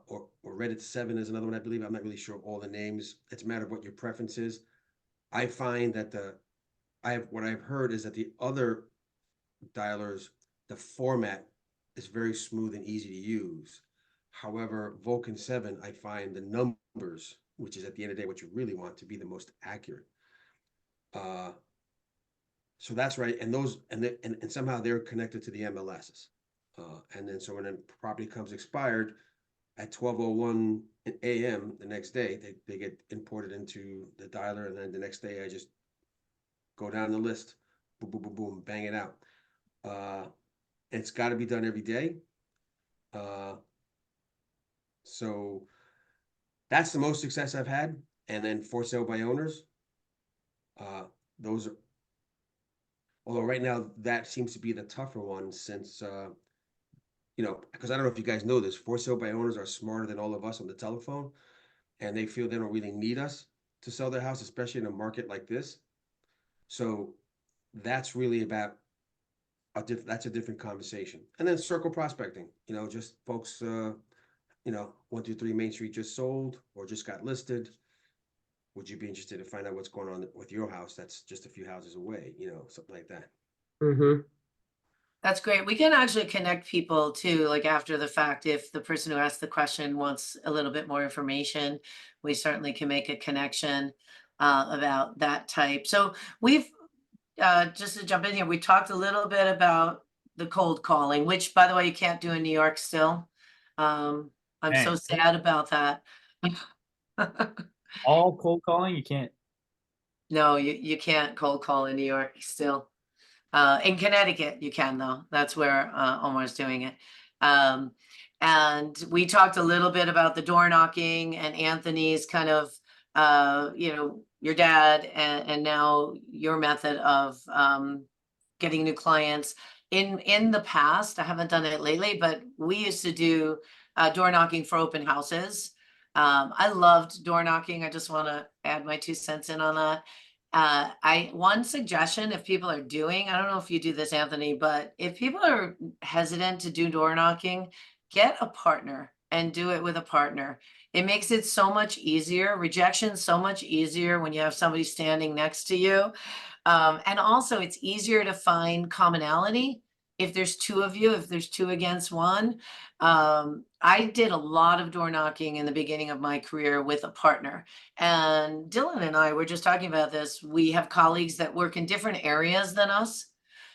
Or Reddit 7 is another one, I believe. I'm not really sure of all the names. It's a matter of what your preference is. I find that what I've heard is that the other dialers, the format is very smooth and easy to use. However, Vulcan 7, I find the numbers, which is at the end of the day what you really want, to be the most accurate. So that's right. And and somehow they're connected to the MLSs. And then so when a property comes expired at 12:01 a.m. the next day, they get imported into the dialer, and then the next day I just go down the list, boom, boom, boom, boom, bang it out. It's got to be done every day. So that's the most success I've had. And then for sale by owners, those are Although right now that seems to be the tougher one since, you know, because I don't know if you guys know this, for sale by owners are smarter than all of us on the telephone, and they feel they don't really need us to sell their house, especially in a market like this. So that's really about that's a different conversation. And then circle prospecting, you know, just folks, you know, 123 Main Street just sold or just got listed. Would you be interested to find out what's going on with your house that's just a few houses away, you know, something like that. Mm-hmm. That's great. We can actually connect people too, like after the fact, if the person who asked the question wants a little bit more information, we certainly can make a connection about that type. So we've, just to jump in here, we talked a little bit about the cold calling, which by the way, you can't do in New York still. I'm so Dang. sad about that. All cold calling, you can't. No, you can't cold call in New York still. In Connecticut, you can though. That's where Omar's doing it. And we talked a little bit about the door knocking and Anthony's kind of, you know, your dad and now your method of getting new clients. In the past, I haven't done it lately, but we used to do door knocking for open houses. I loved door knocking. I just want to add my 2 cents in on that. One suggestion, if people are doing, I don't know if you do this, Anthony, but if people are hesitant to do door knocking, get a partner and do it with a partner. It makes it so much easier. Rejection so much easier when you have somebody standing next to you. And also it's easier to find commonality. If there's 2 of you, if there's 2 against 1. I did a lot of door knocking in the beginning of my career with a partner. And Dylan and I were just talking about this. We have colleagues that work in different areas than us.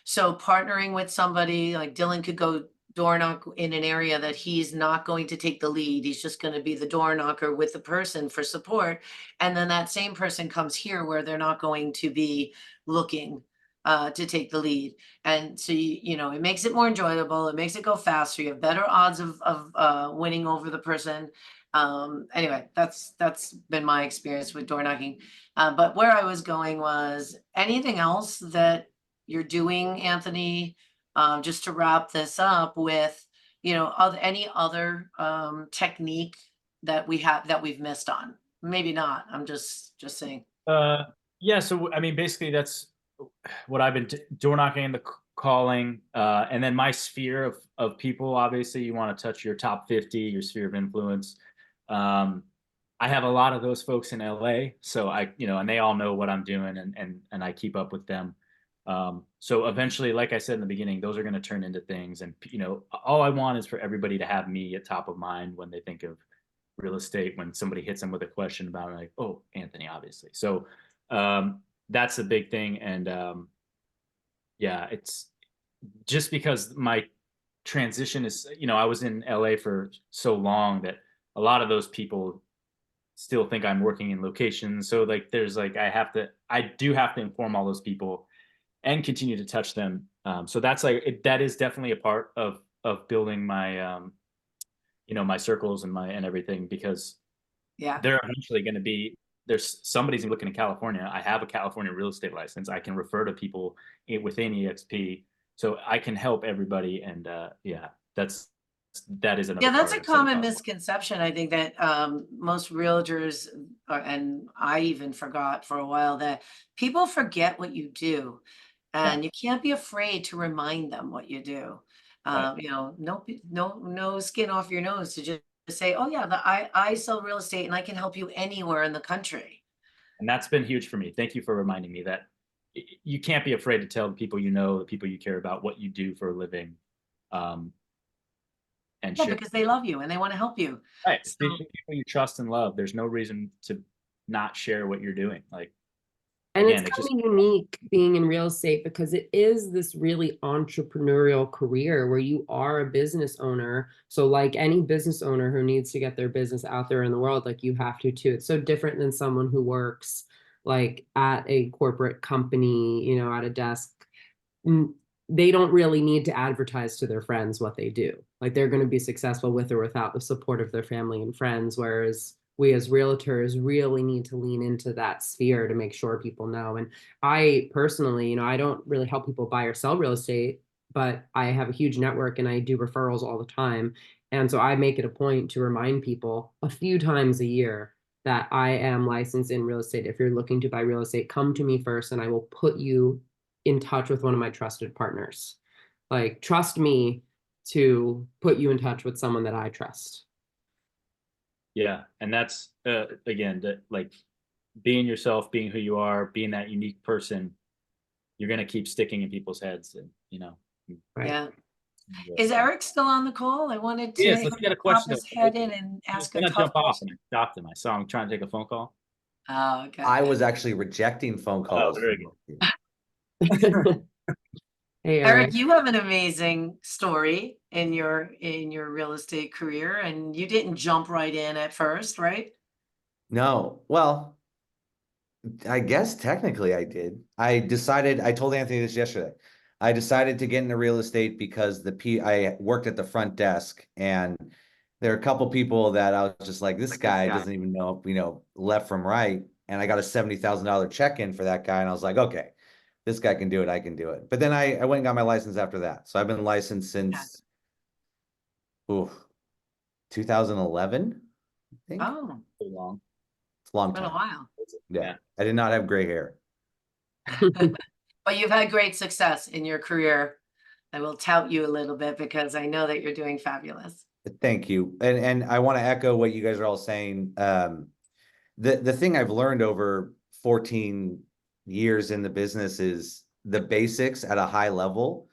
So partnering with somebody like Dylan could go door knock in an area that he's not going to take the lead. He's just going to be the door knocker with the person for support. And then that same person comes here where they're not going to be looking to take the lead. And so, you know, it makes it more enjoyable. It makes it go faster. You have better odds of winning over the person. Anyway, that's been my experience with door knocking. But where I was going was anything else that you're doing, Anthony, just to wrap this up with, you know, any other technique that we've missed on? Maybe not. I'm just saying. Yeah, so I mean, basically that's what I've been door knocking and the calling, and then my sphere of people. Obviously, you want to touch your top 50, your sphere of influence. I have a lot of those folks in LA, so you know, and they all know what I'm doing, and I keep up with them. So eventually, like I said in the beginning, those are going to turn into things, and you know, all I want is for everybody to have me at top of mind when they think of real estate. When somebody hits them with a question about it, like, oh, Anthony, obviously. So that's a big thing. And yeah, it's just because my transition is, you know, I was in LA for so long that a lot of those people still think I'm working in locations. So like, there's like, I do have to inform all those people and continue to touch them. So that's like, that is definitely a part of building my, you know, my circles and everything, because Yeah. they're eventually going to be, somebody's looking in California. I have a California real estate license. I can refer to people within EXP, so I can help everybody. And yeah, that is another. Yeah, that's a part of common Southern misconception. I think that most realtors, and I even forgot for a while, that people forget what you do, and you can't be afraid to remind them what you do. Right. You know, no skin off your nose to just say, oh yeah, I sell real estate and I can help you anywhere in the country. And that's been huge for me. Thank you for reminding me that you can't be afraid to tell the people you know, the people you care about, what you do for a living. And Yeah, share. because they love you and they want to help you. Right. So, People you trust and love. There's no reason to not share what you're doing. Like, And again, it's kind of unique being in real estate because it is this really entrepreneurial career where you are a business owner. So like any business owner who needs to get their business out there in the world, like you have to too. It's so different than someone who works like at a corporate company, you know, at a desk. They don't really need to advertise to their friends what they do. Like they're going to be successful with or without the support of their family and friends. Whereas we as realtors really need to lean into that sphere to make sure people know. And I personally, I don't really help people buy or sell real estate, but I have a huge network and I do referrals all the time. And so I make it a point to remind people a few times a year that I am licensed in real estate. If you're looking to buy real estate, come to me first and I will put you in touch with one of my trusted partners. Like, trust me to put you in touch with someone that I trust. Yeah. And that's, again, like being yourself, being who you are, being that unique person, you're going to keep sticking in people's heads and, Right. Yeah. Is Eric still on the call? I wanted to Yes, let's get a pop question. his head in and I was ask a gonna tough jump off question. and I stopped him. I saw him trying to take a phone call. Oh, okay. I was actually rejecting phone calls. very Hey, Eric, you have an amazing story in your real estate career, and you didn't jump right in at first, right? No, well, I guess technically I did. I told Anthony this yesterday. I decided to get into real estate because I worked at the front desk, and there are a couple people that I was just like, this guy doesn't even know, left from right. And I got a $70,000 check in for that guy. And I was like, okay, this guy can do it. I can do it. But then I went and got my license after that. So I've been licensed since 2011, I think. Oh, Too long. It's a long been a time. while. Yeah. I did not have gray hair. But you've had great success in your career. I will tout you a little bit because I know that you're doing fabulous. Thank you. And I want to echo what you guys are all saying. The thing I've learned over 14 years in the business is the basics at a high level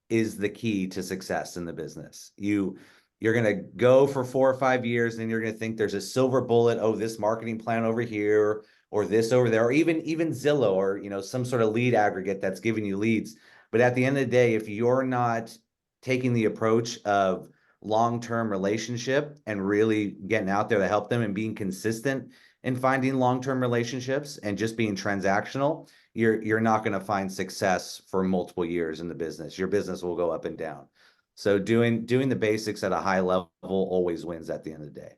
is the key to success in the business. You're going to go for 4 or 5 years and you're going to think there's a silver bullet. Oh, this marketing plan over here, or this over there, or even Zillow, or, some sort of lead aggregate that's giving you leads. But at the end of the day, if you're not taking the approach of long-term relationship and really getting out there to help them and being consistent in finding long-term relationships and just being transactional, you're not going to find success for multiple years in the business. Your business will go up and down. So doing the basics at a high level always wins at the end of the day.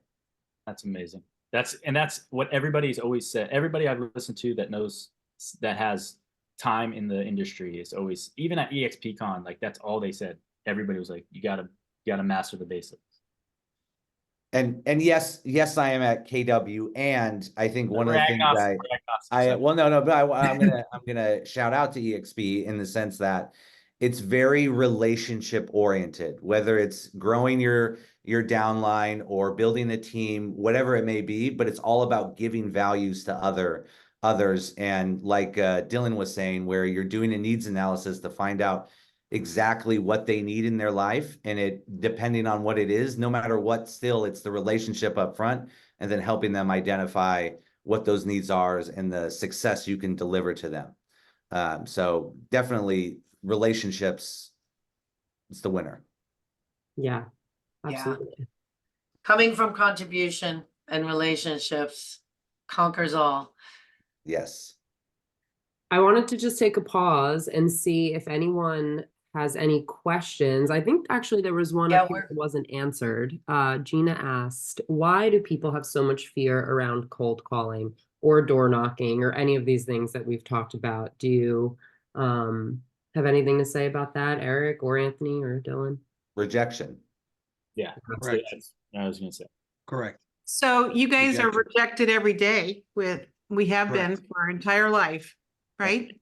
That's amazing. That's what everybody's always said. Everybody I've listened to that has time in the industry is always, even at EXPCon, like that's all they said. Everybody was like, you gotta master the basics. And yes, I am at KW, and I think one of the things I'm gonna shout out to EXP in the sense that it's very relationship oriented, whether it's growing your downline or building a team, whatever it may be, but it's all about giving values to others. And like Dylan was saying, where you're doing a needs analysis to find out exactly what they need in their life, and it, depending on what it is, no matter what, still it's the relationship up front, and then helping them identify what those needs are and the success you can deliver to them. So definitely relationships, it's the winner. Yeah, absolutely. Yeah. Coming from contribution and relationships conquers all. Yes. I wanted to just take a pause and see if anyone has any questions. I think actually there was one Yeah, up here that wasn't answered. Gina asked, why do people have so much fear around cold calling or door knocking or any of these things that we've talked about? Do you have anything to say about that, Eric or Anthony or Dylan? Rejection. Yeah, Correct. that's what I was gonna say. Correct. So you guys are Rejection. rejected every day we have been Correct. for our entire life, right?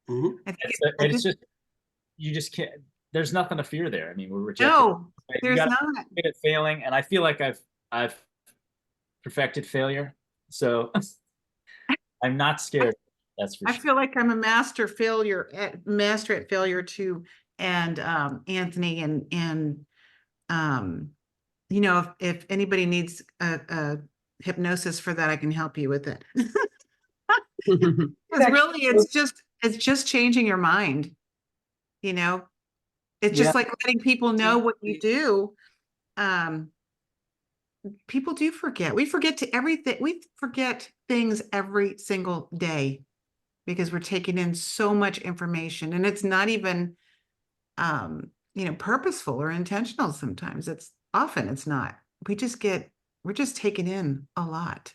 Mhm. I think It's just, you just can't, there's nothing to fear there. I mean, we're rejected. no, You there's gotta not. be good at failing, and I feel like I've perfected failure, so I'm not scared. That's for I sure. feel like I'm a master at failure too. And Anthony and if anybody needs a hypnosis for that, I can help you with it. Because really it's just changing your mind. It's just like letting people know what you do. People do forget. We forget things every single day because we're taking in so much information, and it's not even purposeful or intentional. Sometimes it's not. we're just taking in a lot.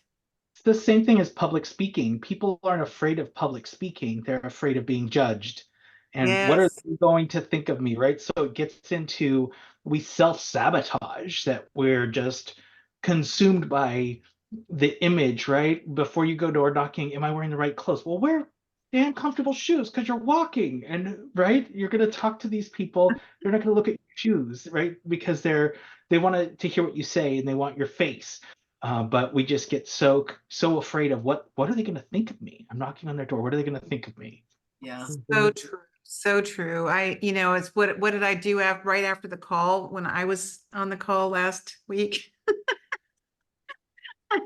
It's the same thing as public speaking. People aren't afraid of public speaking. They're afraid of being judged. And what are Yes. they going to think of me, right? So it gets into, we self-sabotage, that we're just consumed by the image, right? Before you go door knocking, am I wearing the right clothes? Well, wear damn comfortable shoes because you're walking, and right, you're going to talk to these people. They're not going to look at your shoes, right? Because they want to hear what you say and they want your face. But we just get so afraid of what are they going to think of me? I'm knocking on their door. What are they going to think of me? Yeah. So true. So true. It's what did I do right after the call when I was on the call last week? I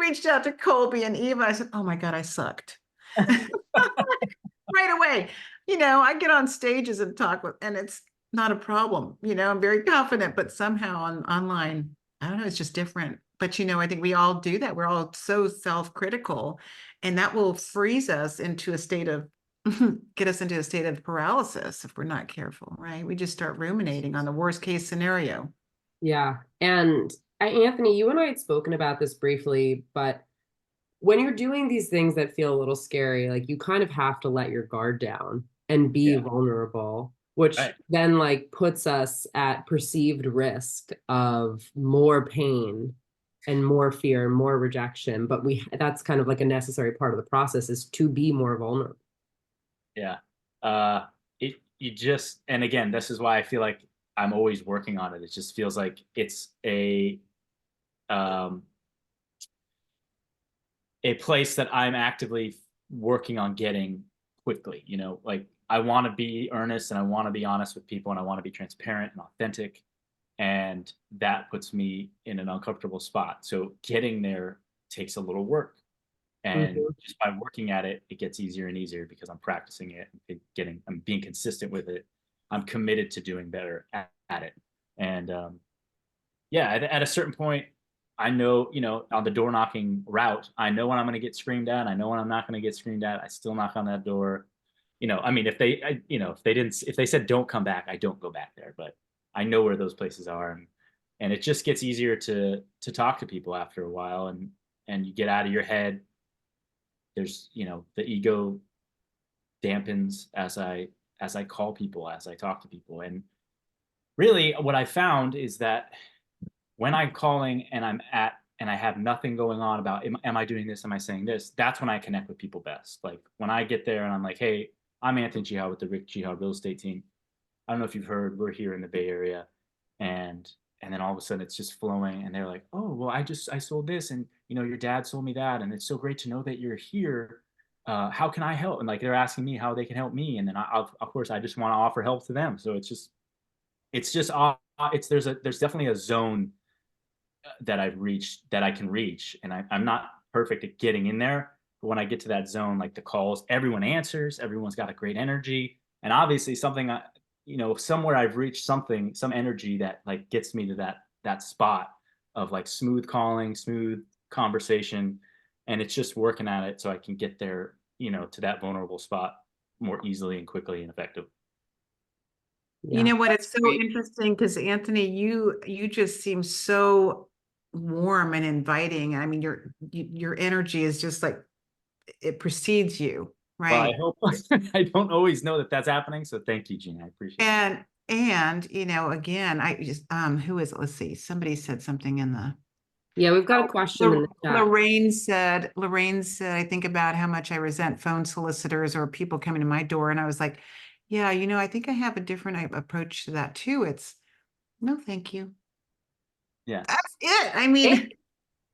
reached out to Colby and Eva. I said, oh my God, I sucked. Right away. I get on stages and talk and it's not a problem. I'm very confident, but somehow online, I don't know, it's just different. But I think we all do that. We're all so self-critical, and that will freeze us into a state of get us into a state of paralysis if we're not careful, right? We just start ruminating on the worst case scenario. Yeah. And Anthony, you and I had spoken about this briefly, but when you're doing these things that feel a little scary, like you kind of have to let your guard down and be vulnerable, which then like puts us at perceived risk of more pain and more fear and more rejection. But that's kind of like a necessary part of the process, is to be more vulnerable. Yeah. And again, this is why I feel like I'm always working on it. It just feels like it's a place that I'm actively working on getting quickly. Like I want to be earnest and I want to be honest with people and I want to be transparent and authentic. And that puts me in an uncomfortable spot. So getting there takes a little work. And just by working at it, it gets easier and easier because I'm practicing it and I'm being consistent with it. I'm committed to doing better at it. And at a certain point, I know, on the door knocking route, I know when I'm going to get screamed at. I know when I'm not going to get screamed at. I still knock on that door. I mean, if they said don't come back, I don't go back there. But I know where those places are, and it just gets easier to talk to people after a while, and you get out of your head. There's, the ego dampens as I call people, as I talk to people. And really what I found is that when I'm calling and I have nothing going on about, am I doing this? Am I saying this? That's when I connect with people best. Like when I get there and I'm like, hey, I'm Anthony Jihad with the Rick Jihad real estate team. I don't know if you've heard, we're here in the Bay Area. And then all of a sudden it's just flowing and they're like, oh, well, I sold this and, your dad sold me that. And it's so great to know that you're here. How can I help? And like, they're asking me how they can help me. And then of course I just want to offer help to them. So there's definitely a zone that I've reached that I can reach. And I'm not perfect at getting in there. But when I get to that zone, like the calls, everyone answers, everyone's got a great energy. And obviously something, somewhere I've reached some energy that like gets me to that spot of like smooth calling, smooth conversation. And it's just working at it so I can get there, to that vulnerable spot more easily and quickly and effectively. You know what? It's so interesting because Anthony, you just seem so warm and inviting. I mean, your energy is just like it precedes you, right? Well, I hope I don't always know that that's happening. So thank you, Gina. I appreciate it. And again, I just who is it? Let's see. Somebody said something in the. Yeah, we've got a question in the chat. Lorraine said, I think about how much I resent phone solicitors or people coming to my door. And I was like, yeah, I think I have a different approach to that too. It's no, thank you. Yeah. That's it. I mean,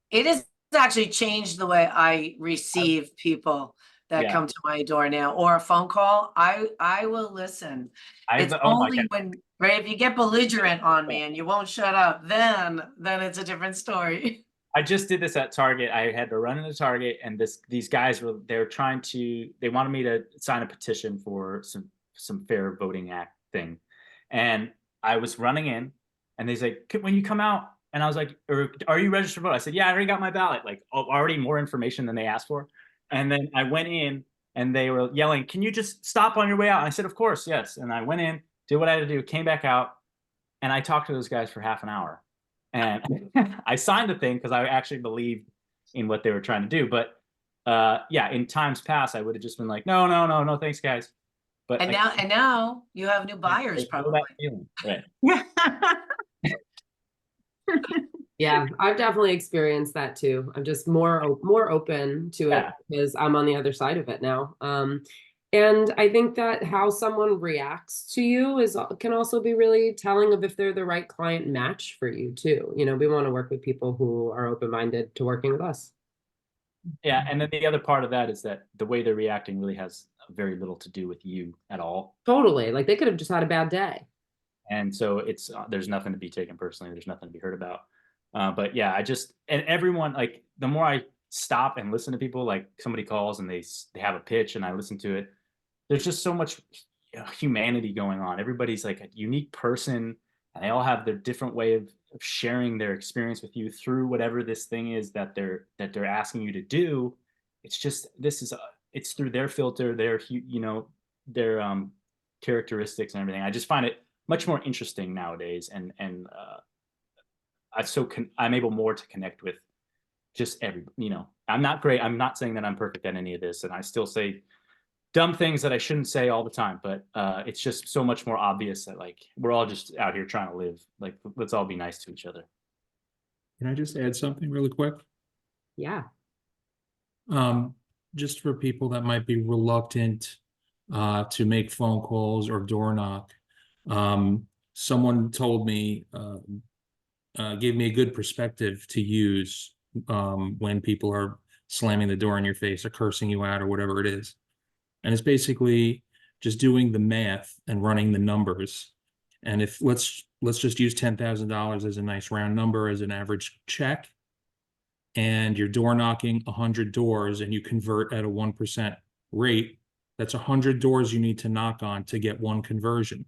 it has actually changed the way I receive people that come to my door now, or a phone call. I will listen. It's only when, right, if you get belligerent on me and you won't shut up, then it's a different story. I just did this at Target. I had to run into Target, and these guys they wanted me to sign a petition for some Fair Voting Act thing. And I was running in and they say, when you come out, and I was like, are you registered to vote? I said, yeah, I already got my ballot, like already more information than they asked for. And then I went in and they were yelling, can you just stop on your way out? And I said, of course, yes. And I went in, did what I had to do, came back out, and I talked to those guys for half an hour. And I signed the thing because I actually believed in what they were trying to do. But yeah, in times past, I would have just been like, no, no, no, no, thanks, guys. But And now you have new buyers I know probably. that feeling, right? Yeah, I've definitely experienced that too. I'm just more open to it Yeah. because I'm on the other side of it now. And I think that how someone reacts to you can also be really telling of if they're the right client match for you too. You know, we want to work with people who are open-minded to working with us. Yeah, and then the other part of that is that the way they're reacting really has very little to do with you at all. Totally. Like they could have just had a bad day. And so it's there's nothing to be taken personally. There's nothing to be heard about. But yeah, and everyone, like, the more I stop and listen to people, like somebody calls and they have a pitch and I listen to it, there's just so much humanity going on. Everybody's like a unique person and they all have their different way of sharing their experience with you through whatever this thing is that they're asking you to do. It's just, it's through their filter, their characteristics and everything. I just find it much more interesting nowadays, and I'm able more to connect with just I'm not great. I'm not saying that I'm perfect at any of this, and I still say dumb things that I shouldn't say all the time, but it's just so much more obvious that, like, we're all just out here trying to live. Like, let's all be nice to each other. Can I just add something really quick? Yeah. Just for people that might be reluctant to make phone calls or door knock. Someone told me, gave me a good perspective to use when people are slamming the door in your face or cursing you out or whatever it is. And it's basically just doing the math and running the numbers. And if let's just use $10,000 as a nice round number as an average check, and you're door knocking 100 doors and you convert at a 1% rate, that's 100 doors you need to knock on to get one conversion.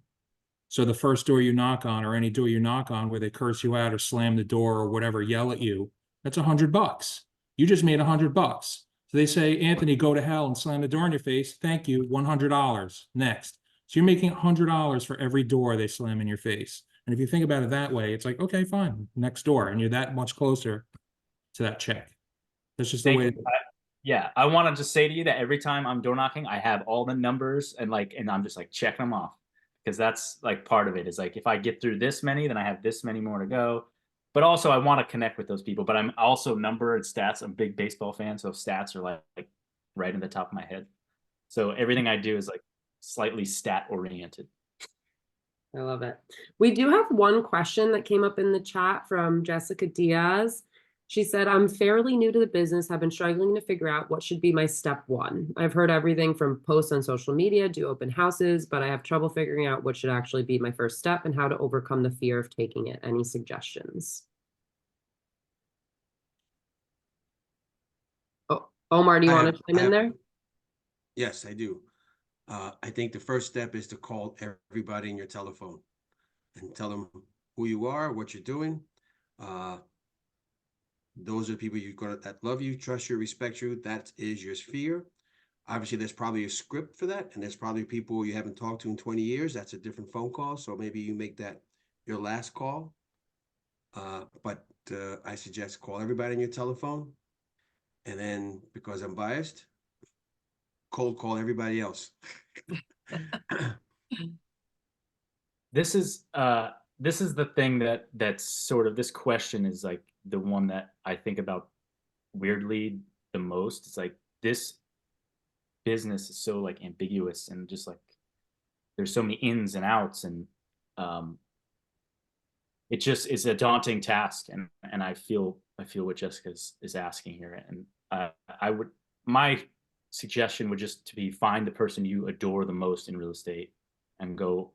So the first door you knock on, or any door you knock on where they curse you out or slam the door or whatever, yell at you, that's $100. You just made $100. So they say, Anthony, go to hell and slam the door in your face. Thank you, $100. Next. So you're making $100 for every door they slam in your face. And if you think about it that way, it's like, okay, fine, next door. And you're that much closer to that check. That's just the way. Yeah, I want to just say to you that every time I'm door knocking, I have all the numbers and I'm just like checking them off, because that's like part of it is like, if I get through this many, then I have this many more to go. But also I want to connect with those people, but I'm also number and stats. I'm a big baseball fan. So stats are like right in the top of my head. So everything I do is like slightly stat oriented. I love it. We do have one question that came up in the chat from Jessica Diaz. She said, I'm fairly new to the business, have been struggling to figure out what should be my step one. I've heard everything from posts on social media, do open houses, but I have trouble figuring out what should actually be my first step and how to overcome the fear of taking it. Any suggestions? Oh, Omar, do you want to chime in there? Yes, I do. I think the first step is to call everybody in your telephone and tell them who you are, what you're doing. Those are people that love you, trust you, respect you. That is your sphere. Obviously, there's probably a script for that, and there's probably people you haven't talked to in 20 years. That's a different phone call. So maybe you make that your last call. But I suggest call everybody on your telephone. And then, because I'm biased, cold call everybody else. This is the thing that's sort of, this question is like the one that I think about weirdly the most. It's like, this business is so like ambiguous, and just like there's so many ins and outs, and it just is a daunting task. And I feel what Jessica is asking here. And my suggestion would just to be, find the person you adore the most in real estate and go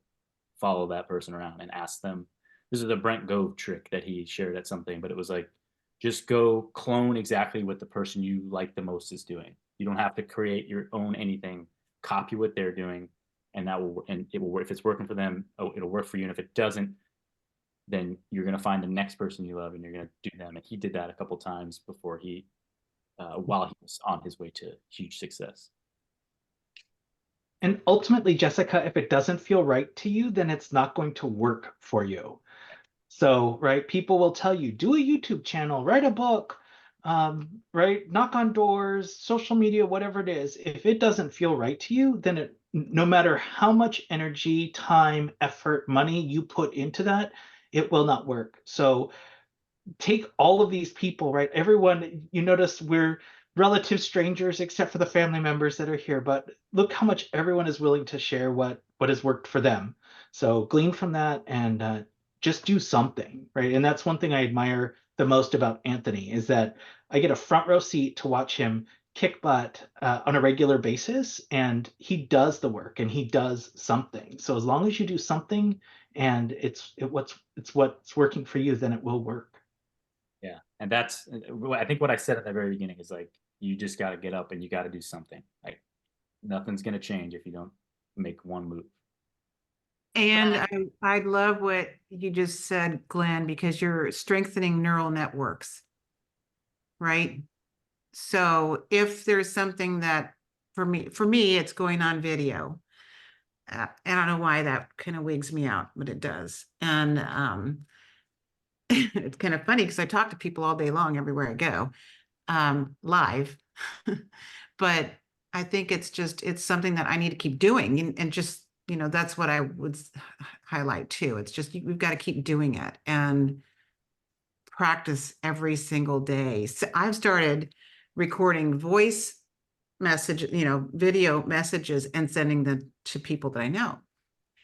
follow that person around and ask them. This is the Brent Gove trick that he shared at something, but it was like, just go clone exactly what the person you like the most is doing. You don't have to create your own anything. Copy what they're doing, and it will work. If it's working for them, it'll work for you. And if it doesn't, then you're going to find the next person you love and you're going to do them. And he did that a couple times before while he was on his way to huge success. And ultimately, Jessica, if it doesn't feel right to you, then it's not going to work for you. So, right, people will tell you, do a YouTube channel, write a book, right, knock on doors, social media, whatever it is. If it doesn't feel right to you, then no matter how much energy, time, effort, money you put into that, it will not work. So take all of these people, right? Everyone, you notice we're relative strangers except for the family members that are here, but look how much everyone is willing to share what has worked for them. So glean from that and just do something, right? And that's one thing I admire the most about Anthony is that I get a front row seat to watch him kick butt on a regular basis, and he does the work and he does something. So as long as you do something and it's what's working for you, then it will work. Yeah. And that's, I think what I said at the very beginning is like, you just got to get up and you got to do something. Like nothing's going to change if you don't make one move. And I love what you just said, Glenn, because you're strengthening neural networks, right? So if there's something that for me, it's going on video. I don't know why that kind of wigs me out, but it does. And it's kind of funny because I talk to people all day long everywhere I go, live. But I think it's something that I need to keep doing and just, that's what I would highlight too. It's just, we've got to keep doing it and practice every single day. So I've started recording voice message, video messages and sending them to people that I know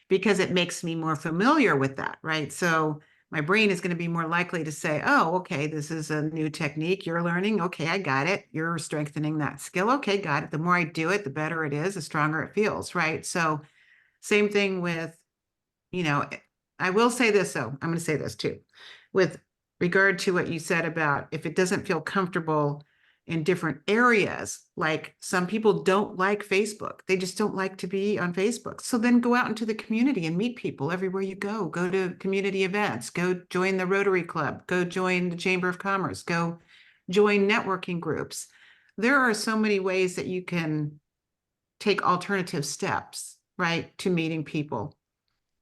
because it makes me more familiar with that, right? So my brain is going to be more likely to say, oh, okay, this is a new technique you're learning. Okay, I got it. You're strengthening that skill. Okay, got it. The more I do it, the better it is, the stronger it feels, right? So same thing with, I will say this, though. I'm going to say this too. With regard to what you said about if it doesn't feel comfortable in different areas, like some people don't like Facebook. They just don't like to be on Facebook. So then go out into the community and meet people everywhere you go. Go to community events, go join the Rotary Club, go join the Chamber of Commerce, go join networking groups. There are so many ways that you can take alternative steps, right, to meeting people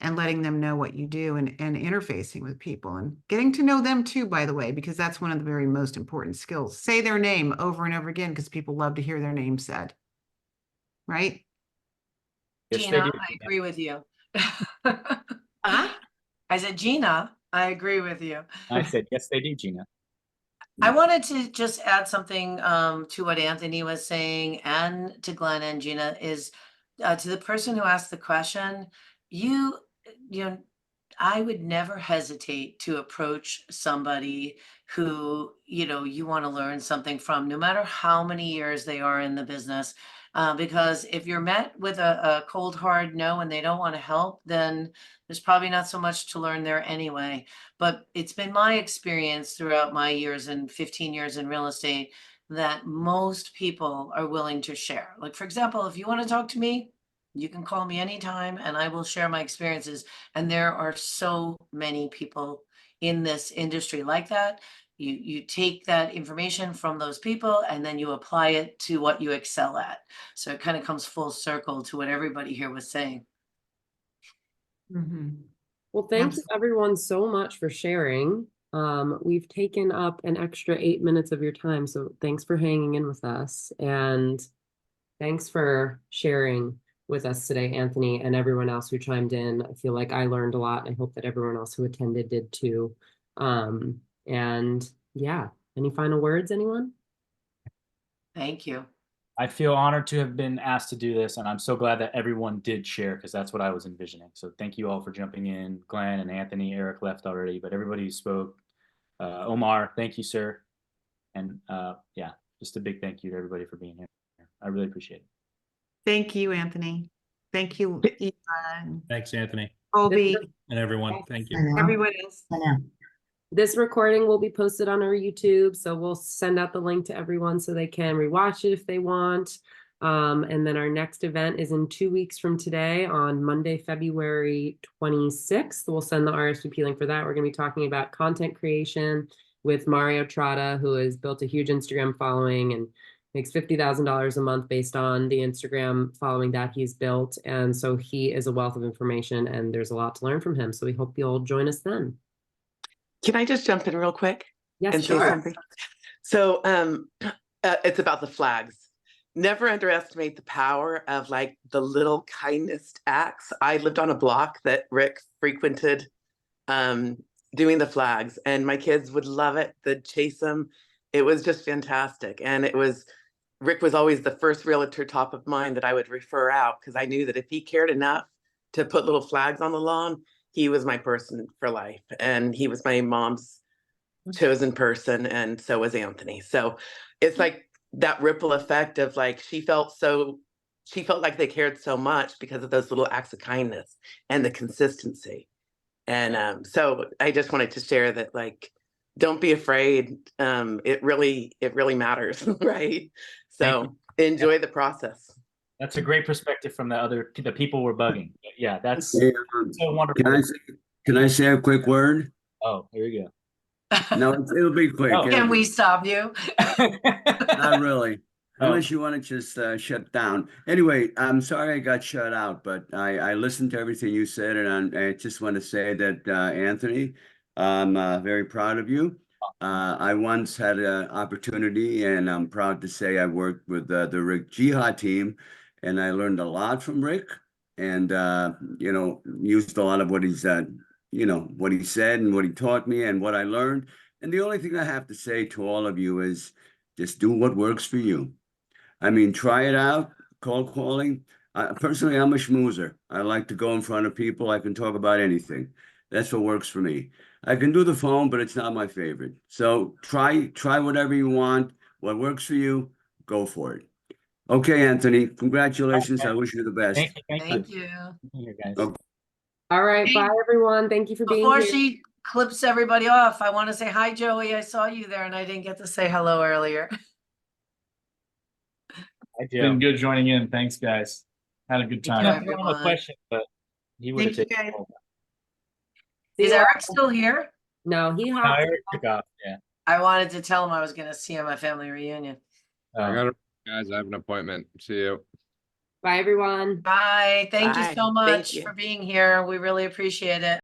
and letting them know what you do and interfacing with people and getting to know them too, by the way, because that's one of the very most important skills. Say their name over and over again because people love to hear their name said, right? Yes, Gina, they do. I agree with you. Huh? I said, Gina, I agree with you. I said, yes, they do, Gina. I wanted to just add something to what Anthony was saying and to Glenn and Gina is to the person who asked the question, you know, I would never hesitate to approach somebody who, you want to learn something from, no matter how many years they are in the business. Because if you're met with a cold, hard no, and they don't want to help, then there's probably not so much to learn there anyway. But it's been my experience throughout my years and 15 years in real estate that most people are willing to share. Like, for example, if you want to talk to me, you can call me anytime and I will share my experiences. And there are so many people in this industry like that. You take that information from those people and then you apply it to what you excel at. So it kind of comes full circle to what everybody here was saying. Mm-hmm. Well, thank you everyone so much for sharing. We've taken up an extra 8 minutes of your time, so thanks for hanging in with us. And thanks for sharing with us today, Anthony, and everyone else who chimed in. I feel like I learned a lot. I hope that everyone else who attended did too. And yeah, any final words, anyone? Thank you. I feel honored to have been asked to do this, and I'm so glad that everyone did share because that's what I was envisioning. So thank you all for jumping in. Glenn and Anthony, Eric left already, but everybody who spoke. Omar, thank you, sir. And yeah, just a big thank you to everybody for being here. I really appreciate it. Thank you, Anthony. Thank you, Eva. Thanks, Anthony, Colby. and everyone. Thank you. Everyone else. This recording will be posted on our YouTube, so we'll send out the link to everyone so they can rewatch it if they want. And then our next event is in 2 weeks from today on Monday, February 26th. We'll send the RSVP link for that. We're going to be talking about content creation with Mario Trotta, who has built a huge Instagram following and makes $50,000 a month based on the Instagram following that he's built. And so he is a wealth of information and there's a lot to learn from him. So we hope you'll join us then. Can I just jump in real quick Yes, and say sure. something? So it's about the flags. Never underestimate the power of like the little kindness acts. I lived on a block that Rick frequented doing the flags, and my kids would love it. They'd chase them. It was just fantastic. And Rick was always the first realtor top of mind that I would refer out, because I knew that if he cared enough to put little flags on the lawn, he was my person for life. And he was my mom's chosen person, and so was Anthony. So it's like that ripple effect of like she felt like they cared so much because of those little acts of kindness and the consistency. And so I just wanted to share that, like, don't be afraid. It really matters, right? So enjoy the process. That's a great perspective from the people we're bugging. Yeah, that's Hey, so wonderful. can I say a quick word? Oh, here we go. No, it'll be quick. Oh. Can we stop you? Not really. Oh. Unless you want to just shut down. Anyway, I'm sorry I got shut out, but I listened to everything you said, and I just want to say that Anthony, I'm very proud of you. I once had an opportunity, and I'm proud to say I worked with the Rick Jihad team, and I learned a lot from Rick, and used a lot of what he's what he said and what he taught me and what I learned. And the only thing I have to say to all of you is just do what works for you. I mean, try it out, cold calling. Personally, I'm a schmoozer. I like to go in front of people. I can talk about anything. That's what works for me. I can do the phone, but it's not my favorite. So try whatever you want. What works for you, go for it. Okay, Anthony, congratulations. Okay. I wish you the best. Thank you. Thank you. Thank you, guys. Okay. All right. Hey, Bye, everyone. Thank you for being Before here. she clips everybody off, I want to say hi, Joey. I saw you there and I didn't get to say hello earlier. Hi, Joe. Been good joining in. Thanks, guys. Had a good Thank time. you, I have one everyone. question, but he would have Thank you, taken guys. over. Is See you Eric all. still here? No, he No, hopped. Eric took off. Yeah. I wanted to tell him I was going to see him at family reunion. I Oh. gotta, guys, I have an appointment. See you. Bye, everyone. Bye. Thank you Bye. so Thank much you. for being here. We really appreciate it.